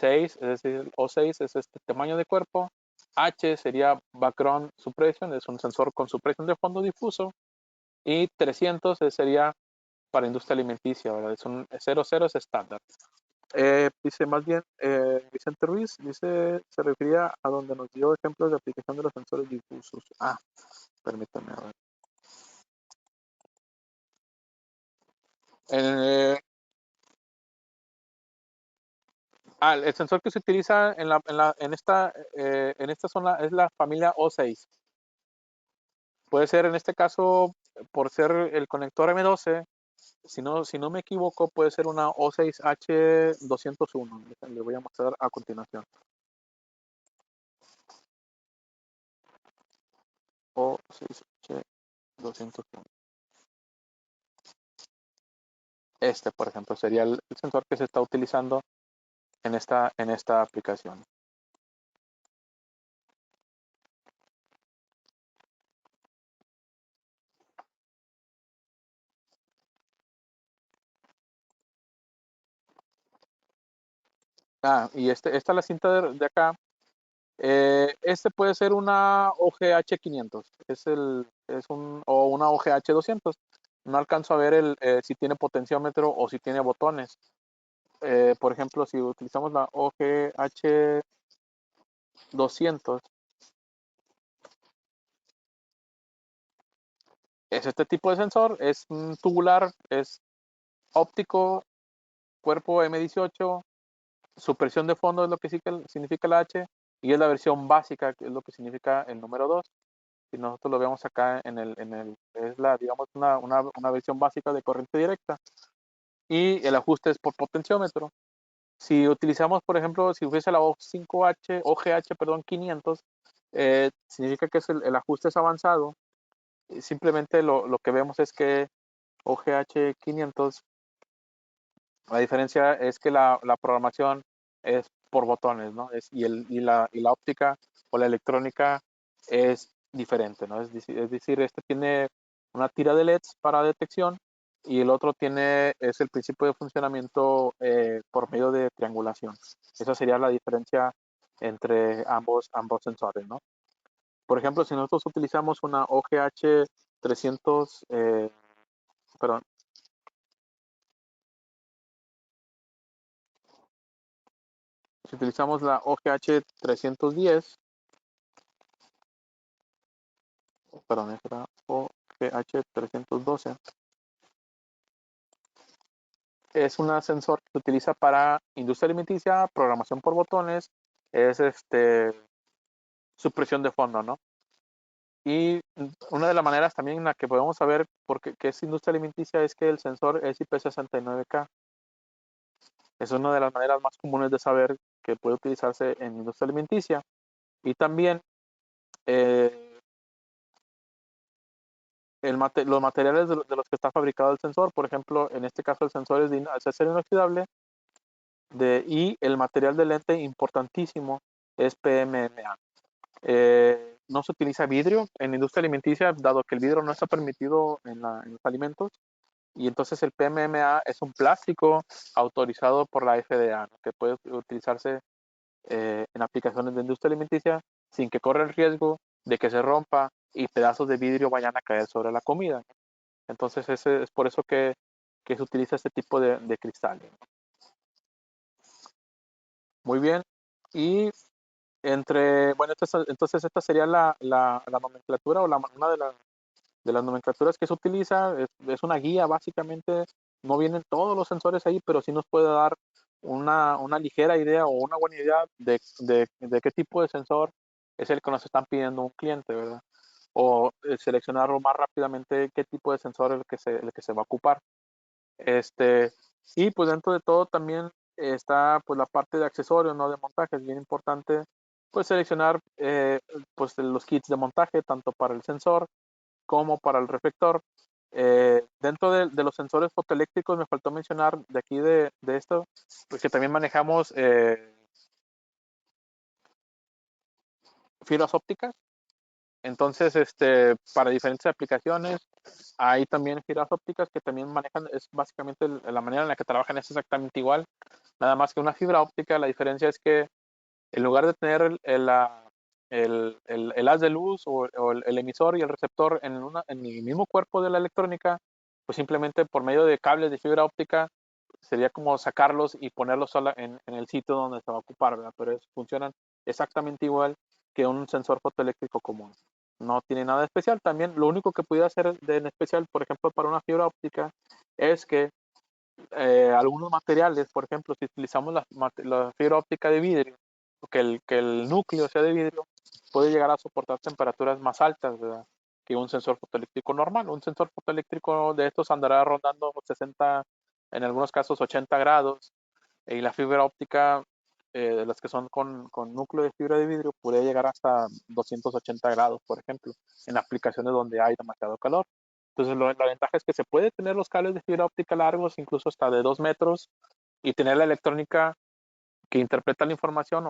es decir, O6 es este tamaño de cuerpo, H sería background suppression, es un sensor con supresión de fondo difuso, y 300 sería para industria alimenticia, ¿verdad? Es un 00, es estándar. Dice más bien Vicente Ruiz, se refería a donde nos dio ejemplos de aplicación de los sensores difusos. Permítame, a ver. Eh, el sensor que se utiliza en esta zona es la familia O6. Puede ser en este caso, por ser el conector M12, si no me equivoco, puede ser una O6H201. Le voy a mostrar a continuación. O6H201. Este, por ejemplo, sería el sensor que se está utilizando en esta aplicación. Y esta es la cinta de acá. Este puede ser una OGH500, o una OGH200. No alcanzo a ver si tiene potenciómetro o si tiene botones. Por ejemplo, si utilizamos la OGH200, es este tipo de sensor, es tubular, es óptico, cuerpo M18, supresión de fondo es lo que significa la H, y es la versión básica, que es lo que significa el número 2. Si nosotros lo vemos acá es digamos, una versión básica de corriente directa, y el ajuste es por potenciómetro. Si utilizamos, por ejemplo, si fuese la OGH, perdón, 500, significa que el ajuste es avanzado. Simplemente lo que vemos es que OGH 500, la diferencia es que la programación es por botones, ¿no? Y la óptica o la electrónica es diferente, ¿no? Es decir, este tiene una tira de LEDs para detección y el otro es el principio de funcionamiento por medio de triangulación. Esa sería la diferencia entre ambos sensores, ¿no? Por ejemplo, si nosotros utilizamos una OGH 300, perdón, si utilizamos la OGH 310, perdón, es la OGH 312, es un sensor que se utiliza para industria alimenticia, programación por botones, es supresión de fondo, ¿no? Y una de las maneras también en la que podemos saber qué es industria alimenticia es que el sensor es IP69K. Es una de las maneras más comunes de saber que puede utilizarse en industria alimenticia. Y también eh, los materiales de los que está fabricado el sensor, por ejemplo, en este caso el sensor es de acero inoxidable y el material del lente importantísimo es PMMA. No se utiliza vidrio en la industria alimenticia, dado que el vidrio no está permitido en los alimentos, y entonces el PMMA es un plástico autorizado por la FDA, ¿no? Que puede utilizarse en aplicaciones de industria alimenticia sin que corra el riesgo de que se rompa y pedazos de vidrio vayan a caer sobre la comida. Entonces es por eso que se utiliza este tipo de cristales. Muy bien. Y bueno, entonces esta sería la nomenclatura o una de las nomenclaturas que se utiliza. Es una guía básicamente. No vienen todos los sensores ahí, pero sí nos puede dar una ligera idea o una buena idea de qué tipo de sensor es el que nos están pidiendo un cliente, ¿verdad? O seleccionarlo más rápidamente qué tipo de sensor es el que se va a ocupar. Y pues dentro de todo también está pues la parte de accesorios, ¿no? De montaje. Es bien importante pues seleccionar pues los kits de montaje tanto para el sensor como para el reflector. Dentro de los sensores fotoeléctricos me faltó mencionar de aquí de esto, pues que también manejamos fibras ópticas. Entonces, para diferentes aplicaciones, hay también fibras ópticas que también manejan, es básicamente la manera en la que trabajan es exactamente igual. Nada más que una fibra óptica, la diferencia es que en lugar de tener el haz de luz o el emisor y el receptor en el mismo cuerpo de la electrónica, pues simplemente por medio de cables de fibra óptica sería como sacarlos y ponerlos solo en el sitio donde se va a ocupar, ¿verdad? Pero funcionan exactamente igual que un sensor fotoeléctrico común. No tiene nada de especial. También lo único que pudiera hacer en especial, por ejemplo, para una fibra óptica, es que algunos materiales, por ejemplo, si utilizamos la fibra óptica de vidrio, que el núcleo sea de vidrio, puede llegar a soportar temperaturas más altas, ¿verdad? que un sensor fotoeléctrico normal. Un sensor fotoeléctrico de estos andará rondando 60, en algunos casos 80 grados, y la fibra óptica, de las que son con núcleo de fibra de vidrio, puede llegar hasta 280 grados, por ejemplo, en aplicaciones donde hay demasiado calor. Entonces, la ventaja es que se puede tener los cables de fibra óptica largos, incluso hasta de 2 metros, y tener la electrónica que interpreta la información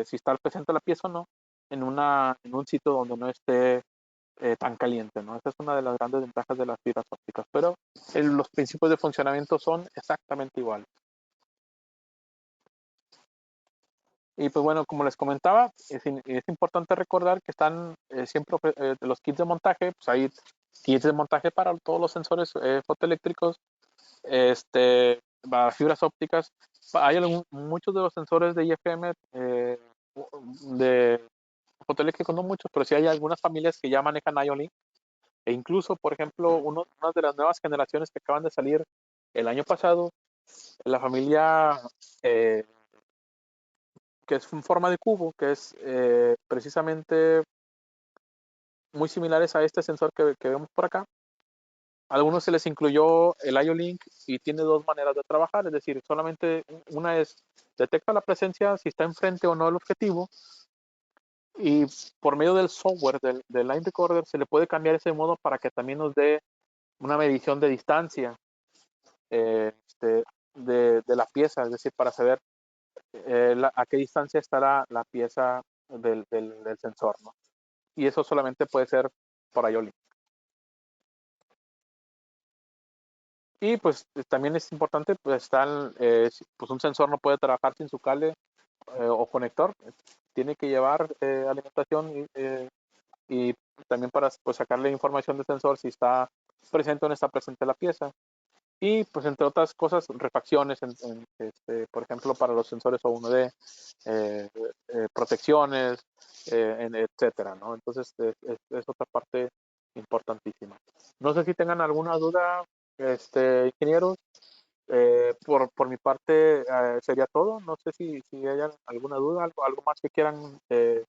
si está presente la pieza o no, en un sitio donde no esté tan caliente, ¿no? Esa es una de las grandes ventajas de las fibras ópticas, pero los principios de funcionamiento son exactamente iguales. Y pues bueno, como les comentaba, es importante recordar que están siempre los kits de montaje, pues hay kits de montaje para todos los sensores fotoeléctricos, para fibras ópticas. Hay muchos de los sensores de IFM de fotoeléctricos, no muchos, pero sí hay algunas familias que ya manejan IO-Link. E incluso, por ejemplo, una de las nuevas generaciones que acaban de salir el año pasado, la familia eh, que es en forma de cubo, que es precisamente muy similares a este sensor que vemos por acá. A algunos se les incluyó el IO-Link y tiene dos maneras de trabajar, es decir, solamente una es detecta la presencia, si está enfrente o no del objetivo, y por medio del software del Line Recorder se le puede cambiar ese modo para que también nos dé una medición de distancia eh, este, de la pieza, es decir, para saber a qué distancia estará la pieza del sensor, ¿no? Y eso solamente puede ser por IO-Link. Y pues también es importante, pues pues un sensor no puede trabajar sin su cable o conector, tiene que llevar alimentación y también para pues, sacarle información del sensor si está presente o no está presente la pieza. Y pues entre otras cosas, refacciones, por ejemplo, para los sensores O1D, protecciones, etcétera, ¿no? Entonces es otra parte importantísima. No sé si tengan alguna duda, ingenieros. Por mi parte sería todo. No sé si hay alguna duda, algo más que quieran eh,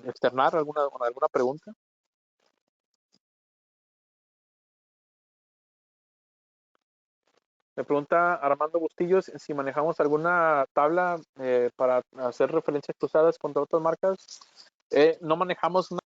externar, alguna pregunta. Me pregunta Armando Bustillos si manejamos alguna tabla para hacer referencias cruzadas contra otras marcas. No manejamos una